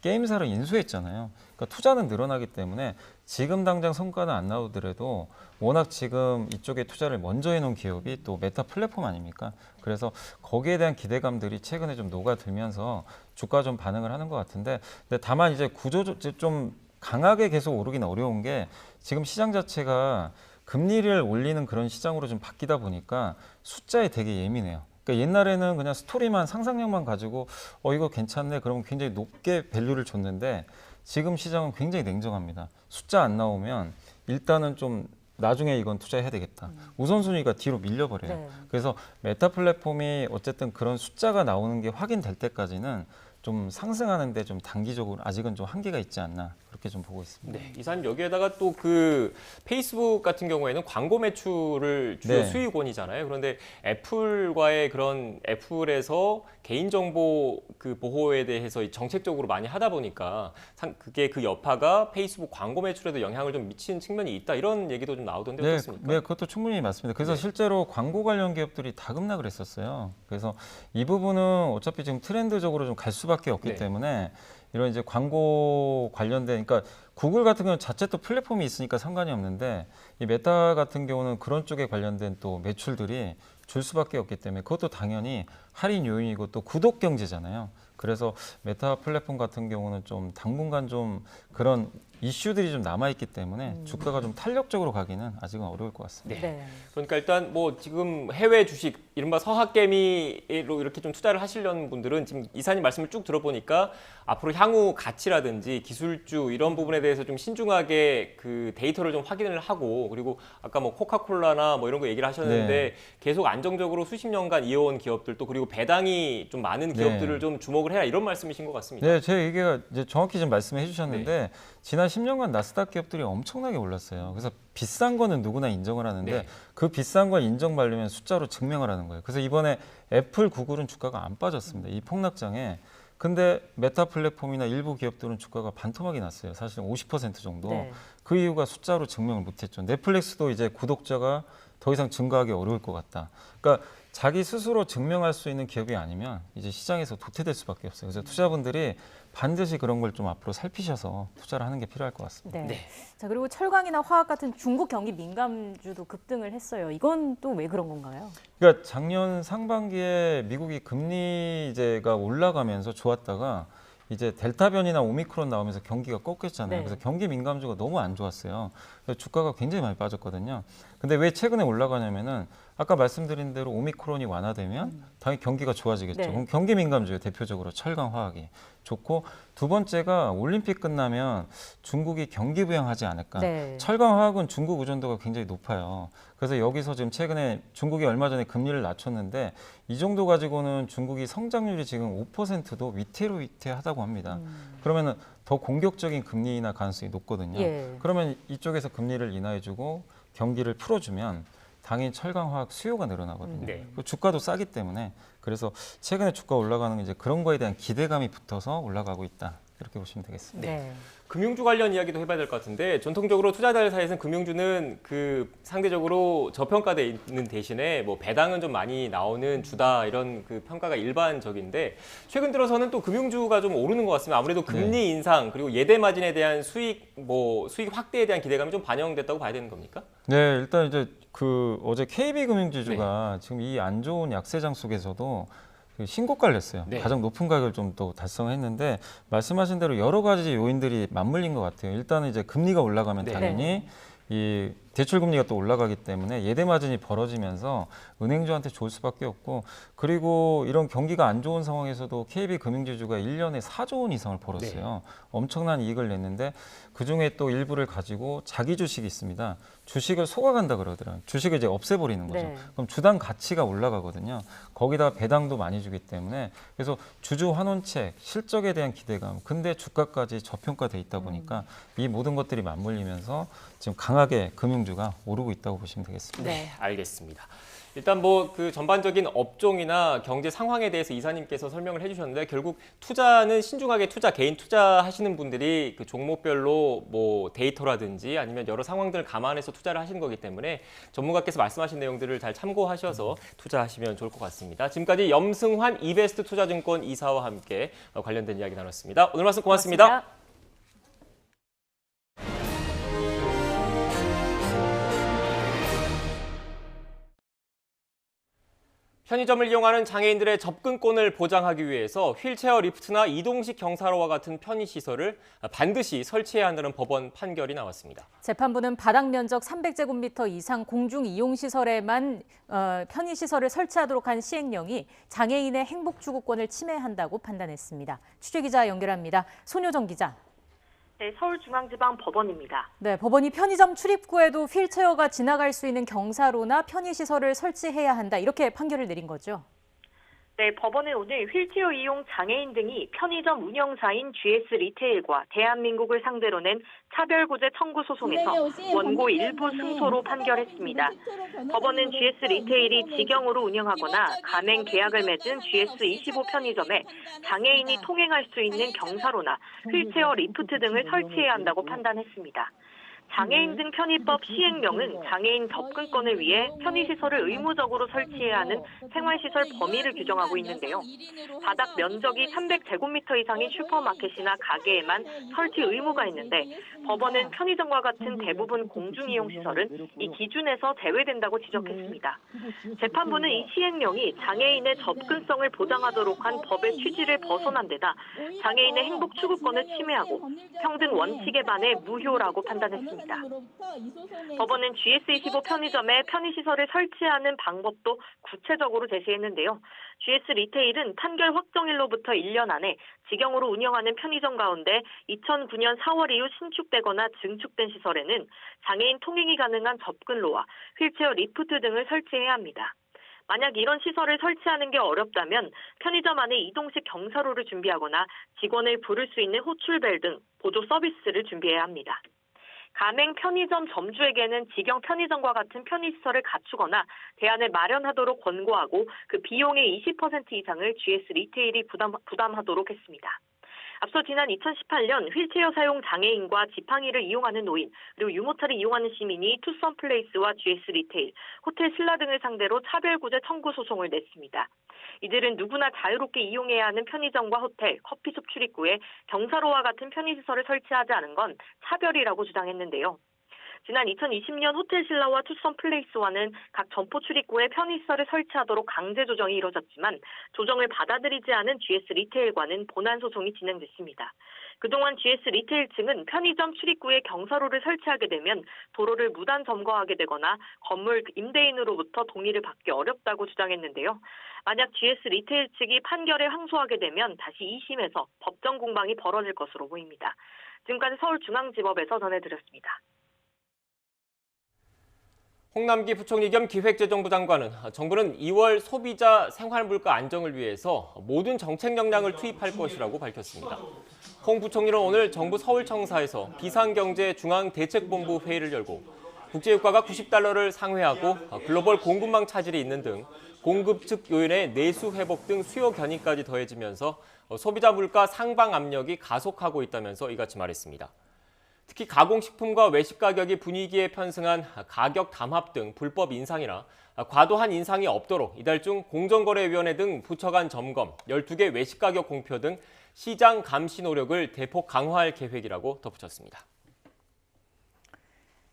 게임사를 인수했잖아요. 그러니까 투자는 늘어나기 때문에 지금 당장 성과는 안 나오더라도 워낙 지금 이쪽에 투자를 먼저 해놓은 기업이 또 메타 플랫폼 아닙니까? 그래서 거기에 대한 기대감들이 최근에 좀 녹아들면서 주가 좀 반응을 하는 것 같은데, 근데 다만 이제 좀 강하게 계속 오르긴 어려운 게 지금 시장 자체가 금리를 올리는 그런 시장으로 좀 바뀌다 보니까 숫자에 되게 예민해요. 그러니까 옛날에는 그냥 스토리만 상상력만 가지고 이거 괜찮네 그러면 굉장히 높게 밸류를 줬는데 지금 시장은 굉장히 냉정합니다. 숫자 안 나오면 일단은 좀 나중에 이건 투자해야 되겠다. 우선순위가 뒤로 밀려버려요. 네. 그래서 메타 플랫폼이 어쨌든 그런 숫자가 나오는 게 확인될 때까지는 좀 상승하는데 좀 단기적으로 아직은 좀 한계가 있지 않나 그렇게 좀 보고 있습니다. 네, 이사님 여기에다가 또 그 페이스북 같은 경우에는 광고 매출을 주요 네. 수익원이잖아요. 그런데 애플과의 그런 애플에서 개인정보 그 보호에 대해서 정책적으로 많이 하다 보니까 그게 그 여파가 페이스북 광고 매출에도 영향을 좀 미치는 측면이 있다 이런 얘기도 좀 나오던데 네, 어떻습니까? 네, 그것도 충분히 맞습니다. 그래서 네. 실제로 광고 관련 기업들이 다 급락을 했었어요. 그래서 이 부분은 어차피 지금 트렌드적으로 좀 갈 수밖에 없기 네. 때문에 이런 이제 광고 관련된, 그러니까 구글 같은 경우는 자체 또 플랫폼이 있으니까 상관이 없는데 이 메타 같은 경우는 그런 쪽에 관련된 또 매출들이 줄 수밖에 없기 때문에 그것도 당연히 할인 요인이고 또 구독 경제잖아요. 그래서 메타 플랫폼 같은 경우는 좀 당분간 좀 그런 이슈들이 좀 남아있기 때문에 주가가 좀 탄력적으로 가기는 아직은 어려울 것 같습니다. 네. 그러니까 일단 뭐 지금 해외 주식 이른바 서학개미로 이렇게 좀 투자를 하시려는 분들은 지금 이사님 말씀을 쭉 들어보니까 앞으로 향후 가치라든지 기술주 이런 부분에 대해서 좀 신중하게 그 데이터를 좀 확인을 하고, 그리고 아까 뭐 코카콜라나 뭐 이런 거 얘기를 하셨는데 네. 계속 안정적으로 수십 년간 이어온 기업들도, 그리고 배당이 좀 많은 기업들을 네. 좀 주목을 해라 이런 말씀이신 것 같습니다. 네, 제 얘기가 이제 정확히 좀 말씀해 주셨는데 지난 10년간 나스닥 기업들이 엄청나게 올랐어요. 그래서 비싼 거는 누구나 인정을 하는데 네. 그 비싼 걸 인정받으면 숫자로 증명을 하는 거예요. 그래서 이번에 애플, 구글은 주가가 안 빠졌습니다. 이 폭락장에. 근데 메타 플랫폼이나 일부 기업들은 주가가 반토막이 났어요. 사실 50% 정도. 네. 그 이유가 숫자로 증명을 못했죠. 넷플릭스도 이제 구독자가 더 이상 증가하기 어려울 것 같다. 그러니까 자기 스스로 증명할 수 있는 기업이 아니면 이제 시장에서 도태될 수밖에 없어요. 그래서 투자분들이 반드시 그런 걸 좀 앞으로 살피셔서 투자를 하는 게 필요할 것 같습니다. 네. 자, 그리고 철강이나 화학 같은 중국 경기 민감주도 급등을 했어요. 이건 또 왜 그런 건가요? 그러니까 작년 상반기에 미국이 금리제가 올라가면서 좋았다가 이제 델타 변이나 오미크론 나오면서 경기가 꺾였잖아요. 네. 그래서 경기 민감주가 너무 안 좋았어요. 그래서 주가가 굉장히 많이 빠졌거든요. 근데 왜 최근에 올라가냐면은 아까 말씀드린 대로 오미크론이 완화되면 당연히 경기가 좋아지겠죠. 네. 그럼 경기 민감주예요. 대표적으로 철강, 화학이 좋고, 두 번째가 올림픽 끝나면 중국이 경기 부양하지 않을까. 네. 철강, 화학은 중국 의존도가 굉장히 높아요. 그래서 여기서 지금 최근에 중국이 얼마 전에 금리를 낮췄는데 이 정도 가지고는 중국이 성장률이 지금 5%도 위태하다고 합니다. 그러면은 더 공격적인 금리 인하 가능성이 높거든요. 예. 그러면 이쪽에서 금리를 인하해주고 경기를 풀어주면 당연히 철강화학 수요가 늘어나거든요. 네. 그 주가도 싸기 때문에, 그래서 최근에 주가 올라가는 게 이제 그런 거에 대한 기대감이 붙어서 올라가고 있다. 이렇게 보시면 되겠습니다. 네. 금융주 관련 이야기도 해봐야 될 것 같은데, 전통적으로 투자자들 사이에서는 금융주는 그 상대적으로 저평가돼 있는 대신에 뭐 배당은 좀 많이 나오는 주다 이런 그 평가가 일반적인데, 최근 들어서는 또 금융주가 좀 오르는 것 같습니다. 아무래도 금리 인상 그리고 예대 마진에 대한 수익 확대에 대한 기대감이 좀 반영됐다고 봐야 되는 겁니까? 네, 일단 이제 그 어제 KB금융지주가 지금 이 안 좋은 약세장 속에서도 신고가를 냈어요. 네. 가장 높은 가격을 좀 또 달성했는데, 말씀하신 대로 여러 가지 요인들이 맞물린 것 같아요. 일단은 이제 금리가 올라가면 네. 당연히 이 대출 금리가 또 올라가기 때문에 예대 마진이 벌어지면서 은행주한테 좋을 수밖에 없고, 그리고 이런 경기가 안 좋은 상황에서도 KB금융지주가 1년에 4조 원 이상을 벌었어요. 엄청난 이익을 냈는데 그중에 또 일부를 가지고 자기 주식이 있습니다. 주식을 속아간다 그러더라고요. 주식을 이제 없애버리는 거죠. 네. 그럼 주당 가치가 올라가거든요. 거기다 배당도 많이 주기 때문에, 그래서 주주 환원책, 실적에 대한 기대감, 근데 주가까지 저평가돼 있다 보니까 이 모든 것들이 맞물리면서 지금 강하게 금융주가 오르고 있다고 보시면 되겠습니다. 네, 알겠습니다. 일단 뭐 그 전반적인 업종이나 경제 상황에 대해서 이사님께서 설명을 해주셨는데 결국 투자는 신중하게 개인 투자하시는 분들이 그 종목별로 뭐 데이터라든지 아니면 여러 상황들을 감안해서 투자를 하시는 거기 때문에 전문가께서 말씀하신 내용들을 잘 참고하셔서 투자하시면 좋을 것 같습니다. 지금까지 염승환 이베스트 투자증권 이사와 함께 관련된 이야기 나눴습니다. 오늘 말씀 고맙습니다. 편의점을 이용하는 장애인들의 접근권을 보장하기 위해서 휠체어 리프트나 이동식 경사로와 같은 편의시설을 반드시 설치해야 한다는 법원 판결이 나왔습니다. 재판부는 바닥 면적 300제곱미터 이상 공중 이용시설에만 편의시설을 설치하도록 한 시행령이 장애인의 행복 추구권을 침해한다고 판단했습니다. 취재기자 연결합니다. 손효정 기자. 네, 서울중앙지방법원입니다. 네, 법원이 편의점 출입구에도 휠체어가 지나갈 수 있는 경사로나 편의시설을 설치해야 한다, 이렇게 판결을 내린 거죠. 네, 법원은 오늘 휠체어 이용 장애인 등이 편의점 운영사인 GS 리테일과 대한민국을 상대로 낸 차별구제 청구 소송에서 원고 일부 승소로 판결했습니다. 법원은 GS 리테일이 직영으로 운영하거나 가맹 계약을 맺은 GS25 편의점에 장애인이 통행할 수 있는 경사로나 휠체어 리프트 등을 설치해야 한다고 판단했습니다. 장애인 등 편의법 시행령은 장애인 접근권을 위해 편의시설을 의무적으로 설치해야 하는 생활시설 범위를 규정하고 있는데요. 바닥 면적이 300제곱미터 이상인 슈퍼마켓이나 가게에만 설치 의무가 있는데 법원은 편의점과 같은 대부분 공중이용시설은 이 기준에서 제외된다고 지적했습니다. 재판부는 이 시행령이 장애인의 접근성을 보장하도록 한 법의 취지를 벗어난 데다 장애인의 행복 추구권을 침해하고 평등 원칙에 반해 무효라고 판단했습니다. 법원은 GS25 편의점에 편의시설을 설치하는 방법도 구체적으로 제시했는데요. GS 리테일은 판결 확정일로부터 1년 안에 직영으로 운영하는 편의점 가운데 2009년 4월 이후 신축되거나 증축된 시설에는 장애인 통행이 가능한 접근로와 휠체어 리프트 등을 설치해야 합니다. 만약 이런 시설을 설치하는 게 어렵다면 편의점 안에 이동식 경사로를 준비하거나 직원을 부를 수 있는 호출벨 등 보조 서비스를 준비해야 합니다. 가맹 편의점 점주에게는 직영 편의점과 같은 편의시설을 갖추거나 대안을 마련하도록 권고하고 그 비용의 20% 이상을 GS 리테일이 부담하도록 했습니다. 앞서 지난 2018년 휠체어 사용 장애인과 지팡이를 이용하는 노인, 그리고 유모차를 이용하는 시민이 투썸플레이스와 GS 리테일, 호텔 신라 등을 상대로 차별구제 청구 소송을 냈습니다. 이들은 누구나 자유롭게 이용해야 하는 편의점과 호텔, 커피숍 출입구에 경사로와 같은 편의시설을 설치하지 않은 건 차별이라고 주장했는데요. 지난 2020년 호텔 신라와 투썸 플레이스와는 각 점포 출입구에 편의시설을 설치하도록 강제 조정이 이뤄졌지만 조정을 받아들이지 않은 GS 리테일과는 본안 소송이 진행됐습니다. 그동안 GS 리테일 측은 편의점 출입구에 경사로를 설치하게 되면 도로를 무단 점거하게 되거나 건물 임대인으로부터 동의를 받기 어렵다고 주장했는데요. 만약 GS 리테일 측이 판결에 항소하게 되면 다시 2심에서 법정 공방이 벌어질 것으로 보입니다. 지금까지 서울중앙지법에서 전해드렸습니다. 홍남기 부총리 겸 기획재정부 장관은 정부는 2월 소비자 생활물가 안정을 위해서 모든 정책 역량을 투입할 것이라고 밝혔습니다. 홍 부총리는 오늘 정부 서울청사에서 비상경제중앙대책본부 회의를 열고 국제유가가 $90를 상회하고 글로벌 공급망 차질이 있는 등 공급 측 요인의 내수 회복 등 수요 견인까지 더해지면서 소비자 물가 상방 압력이 가속하고 있다면서 이같이 말했습니다. 특히 가공식품과 외식 가격이 분위기에 편승한 가격 담합 등 불법 인상이나 과도한 인상이 없도록 이달 중 공정거래위원회 등 부처 간 점검, 12개 외식 가격 공표 등 시장 감시 노력을 대폭 강화할 계획이라고 덧붙였습니다.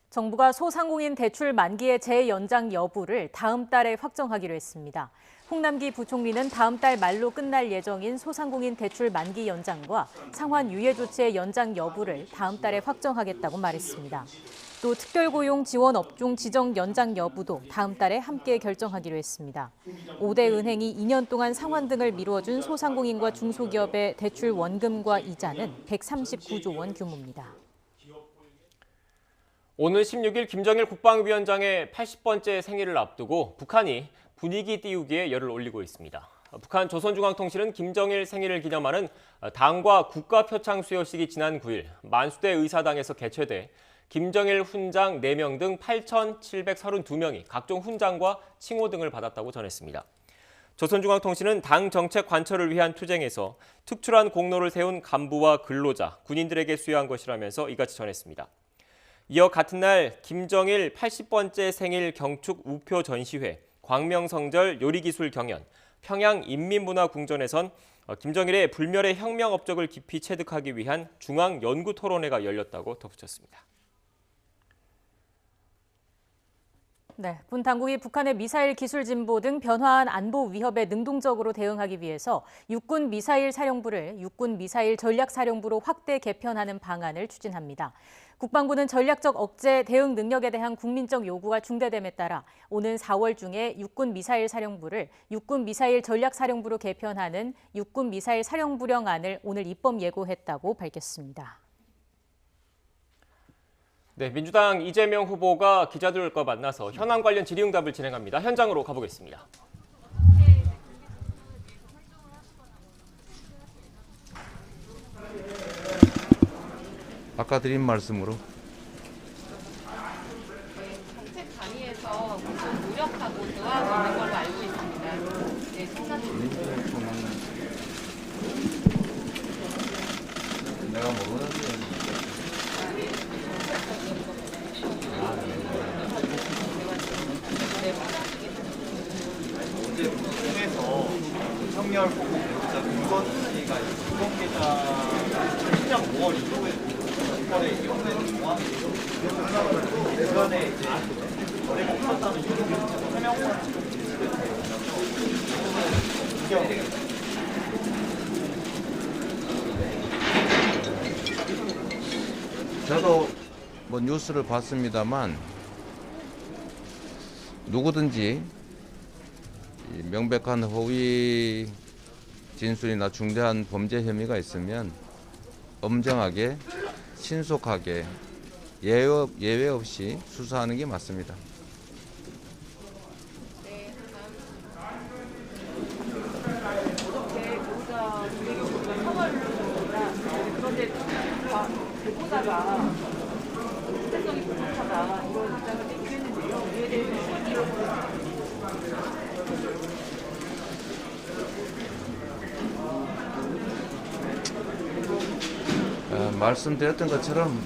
정부가 소상공인 대출 만기의 재연장 여부를 다음 달에 확정하기로 했습니다. 홍남기 부총리는 다음 달 말로 끝날 예정인 소상공인 대출 만기 연장과 상환 유예 조치의 연장 여부를 다음 달에 확정하겠다고 말했습니다. 또 특별고용 지원 업종 지정 연장 여부도 다음 달에 함께 결정하기로 했습니다. 5대 은행이 2년 동안 상환 등을 미뤄준 소상공인과 중소기업의 대출 원금과 이자는 139조 원 규모입니다. 오늘 16일 김정일 국방위원장의 80번째 생일을 앞두고 북한이 분위기 띄우기에 열을 올리고 있습니다. 북한 조선중앙통신은 김정일 생일을 기념하는 당과 국가표창 수여식이 지난 9일 만수대 의사당에서 개최돼 김정일 훈장 4명 등 8,732명이 각종 훈장과 칭호 등을 받았다고 전했습니다. 조선중앙통신은 당 정책 관철을 위한 투쟁에서 특출한 공로를 세운 간부와 근로자, 군인들에게 수여한 것이라면서 이같이 전했습니다. 이어 같은 날 김정일 80번째 생일 경축 우표 전시회, 광명성절 요리기술 경연, 평양 인민문화궁전에선 김정일의 불멸의 혁명 업적을 깊이 체득하기 위한 중앙연구토론회가 열렸다고 덧붙였습니다. 네, 군 당국이 북한의 미사일 기술 진보 등 변화한 안보 위협에 능동적으로 대응하기 위해서 육군 미사일 사령부를 육군 미사일 전략사령부로 확대 개편하는 방안을 추진합니다. 국방부는 전략적 억제 대응 능력에 대한 국민적 요구가 중대됨에 따라 오는 4월 중에 육군 미사일 사령부를 육군 미사일 전략사령부로 개편하는 육군 미사일 사령부령안을 오늘 입법 예고했다고 밝혔습니다. 네, 민주당 이재명 후보가 기자들과 만나서 현안 관련 질의응답을 진행합니다. 현장으로 가보겠습니다. 아까 드린 말씀으로 정책 단위에서 무슨 노력하고 도와주는 걸로 알고 있습니다. 네, 내가 모르는데 어제 통해서 윤석열 후보 배우자 김건희 씨가 공공계좌 시장 5월 이후에 이번에 이용된 동안에 이제 거래가 없었다는 이유로 해명만 저도 뭐 뉴스를 봤습니다만 누구든지 명백한 허위 진술이나 중대한 범죄 혐의가 있으면 엄정하게 신속하게 예외 없이 수사하는 게 맞습니다. 어저께 배우자 분리교섭을 처벌했습니다. 그런데 배우자가 실체성이 부족하다 이런 입장을 내기로 했는데요. 이에 대해서 말씀드렸던 것처럼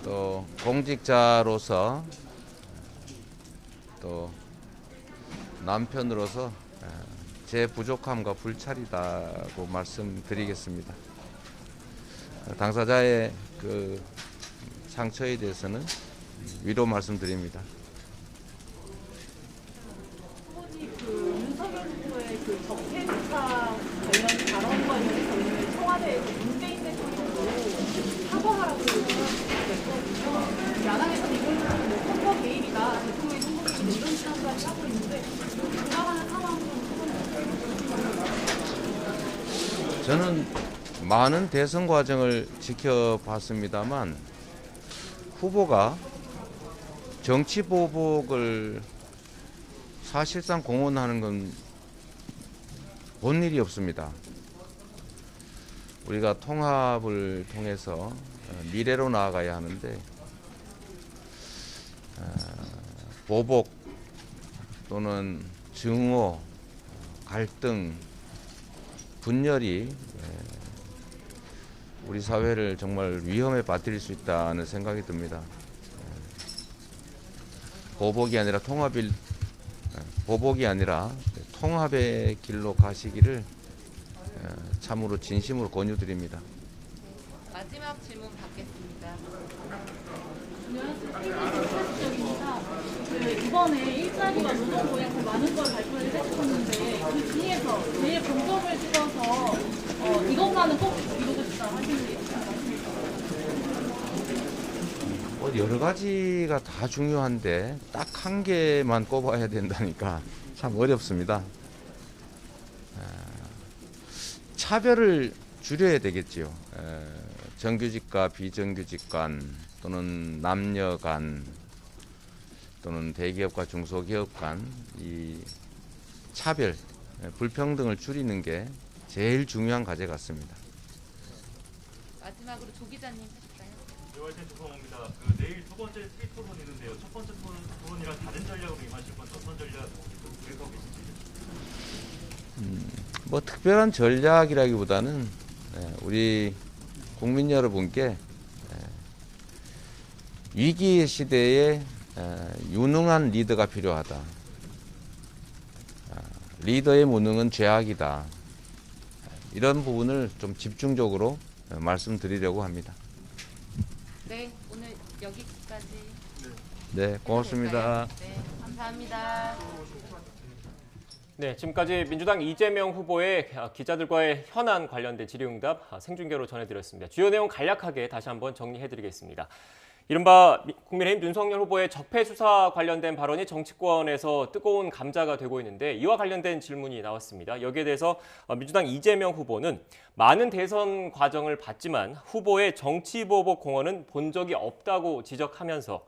또 공직자로서 또 남편으로서 제 부족함과 불찰이다고 말씀드리겠습니다. 당사자의 그 상처에 대해서는 위로 말씀드립니다. 후보님 윤석열 후보의 적폐 수사 관련 발언 관련해서 청와대에서 문재인 대통령도 사과하라고 요청했거든요. 야당에서는 이걸 선거 개입이다, 대통령의 선거 개입이다 이런 주장까지 하고 있는데 돌아가는 상황은 저는 많은 대선 과정을 지켜봤습니다만 후보가 정치 보복을 사실상 공언하는 건 본 일이 없습니다. 우리가 통합을 통해서 미래로 나아가야 하는데 보복 또는 증오, 갈등, 분열이 우리 사회를 정말 위험에 빠뜨릴 수 있다는 생각이 듭니다. 보복이 아니라 통합의 길로 가시기를 참으로 진심으로 권유드립니다. 마지막 질문 받겠습니다. 이번에 일자리와 노동 보양 더 많은 걸 발표를 해주셨는데 그 중에서 제일 공점을 찍어서 이것만은 꼭 이루고 싶다 하시는 게 있을까요? 여러 가지가 다 중요한데 딱 한 개만 꼽아야 된다니까 참 어렵습니다. 차별을 줄여야 되겠지요. 정규직과 비정규직 간 또는 남녀 간 또는 대기업과 중소기업 간 이 차별, 불평등을 줄이는 게 제일 중요한 과제 같습니다. 마지막으로 조 기자님 하실까요? 의원님 죄송합니다. 내일 두 번째 스피드 토론이 있는데요. 첫 번째 토론이랑 다른 전략으로 임하실 건지 어떤 전략 계획하고 계신지? 뭐 특별한 전략이라기보다는 우리 국민 여러분께 위기 시대에 유능한 리더가 필요하다. 리더의 무능은 죄악이다. 이런 부분을 좀 집중적으로 말씀드리려고 합니다. 네, 오늘 여기까지. 네, 고맙습니다. 네, 감사합니다. 네, 지금까지 민주당 이재명 후보의 기자들과의 현안 관련된 질의응답 생중계로 전해드렸습니다. 주요 내용 간략하게 다시 한번 정리해드리겠습니다. 이른바 국민의힘 윤석열 후보의 적폐 수사 관련된 발언이 정치권에서 뜨거운 감자가 되고 있는데 이와 관련된 질문이 나왔습니다. 여기에 대해서 민주당 이재명 후보는 많은 대선 과정을 봤지만 후보의 정치보복 공헌은 본 적이 없다고 지적하면서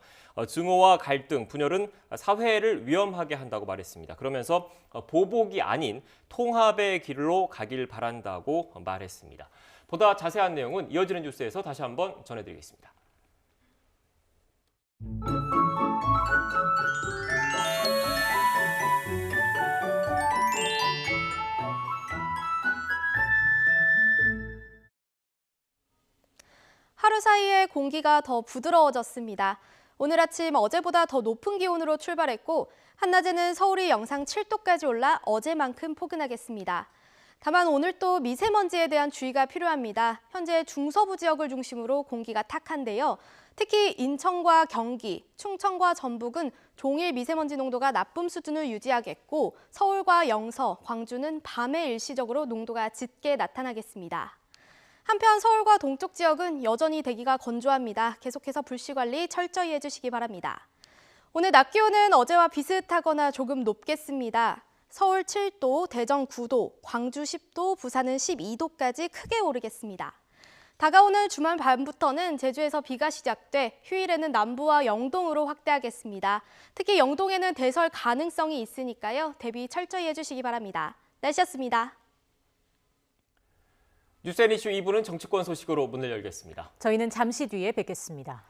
증오와 갈등, 분열은 사회를 위험하게 한다고 말했습니다. 그러면서 보복이 아닌 통합의 길로 가길 바란다고 말했습니다. 보다 자세한 내용은 이어지는 뉴스에서 다시 한번 전해드리겠습니다. 하루 사이에 공기가 더 부드러워졌습니다. 오늘 아침 어제보다 더 높은 기온으로 출발했고 한낮에는 서울이 영상 7도까지 올라 어제만큼 포근하겠습니다. 다만 오늘 또 미세먼지에 대한 주의가 필요합니다. 현재 중서부 지역을 중심으로 공기가 탁한데요. 특히 인천과 경기, 충청과 전북은 종일 미세먼지 농도가 나쁨 수준을 유지하겠고 서울과 영서, 광주는 밤에 일시적으로 농도가 짙게 나타나겠습니다. 한편 서울과 동쪽 지역은 여전히 대기가 건조합니다. 계속해서 불씨 관리 철저히 해주시기 바랍니다. 오늘 낮 기온은 어제와 비슷하거나 조금 높겠습니다. 서울 7도, 대전 9도, 광주 10도, 부산은 12도까지 크게 오르겠습니다. 다가오는 주말 밤부터는 제주에서 비가 시작돼 휴일에는 남부와 영동으로 확대하겠습니다. 특히 영동에는 대설 가능성이 있으니까요. 대비 철저히 해주시기 바랍니다. 날씨였습니다. 뉴스앤이슈 2부는 정치권 소식으로 문을 열겠습니다. 저희는 잠시 뒤에 뵙겠습니다.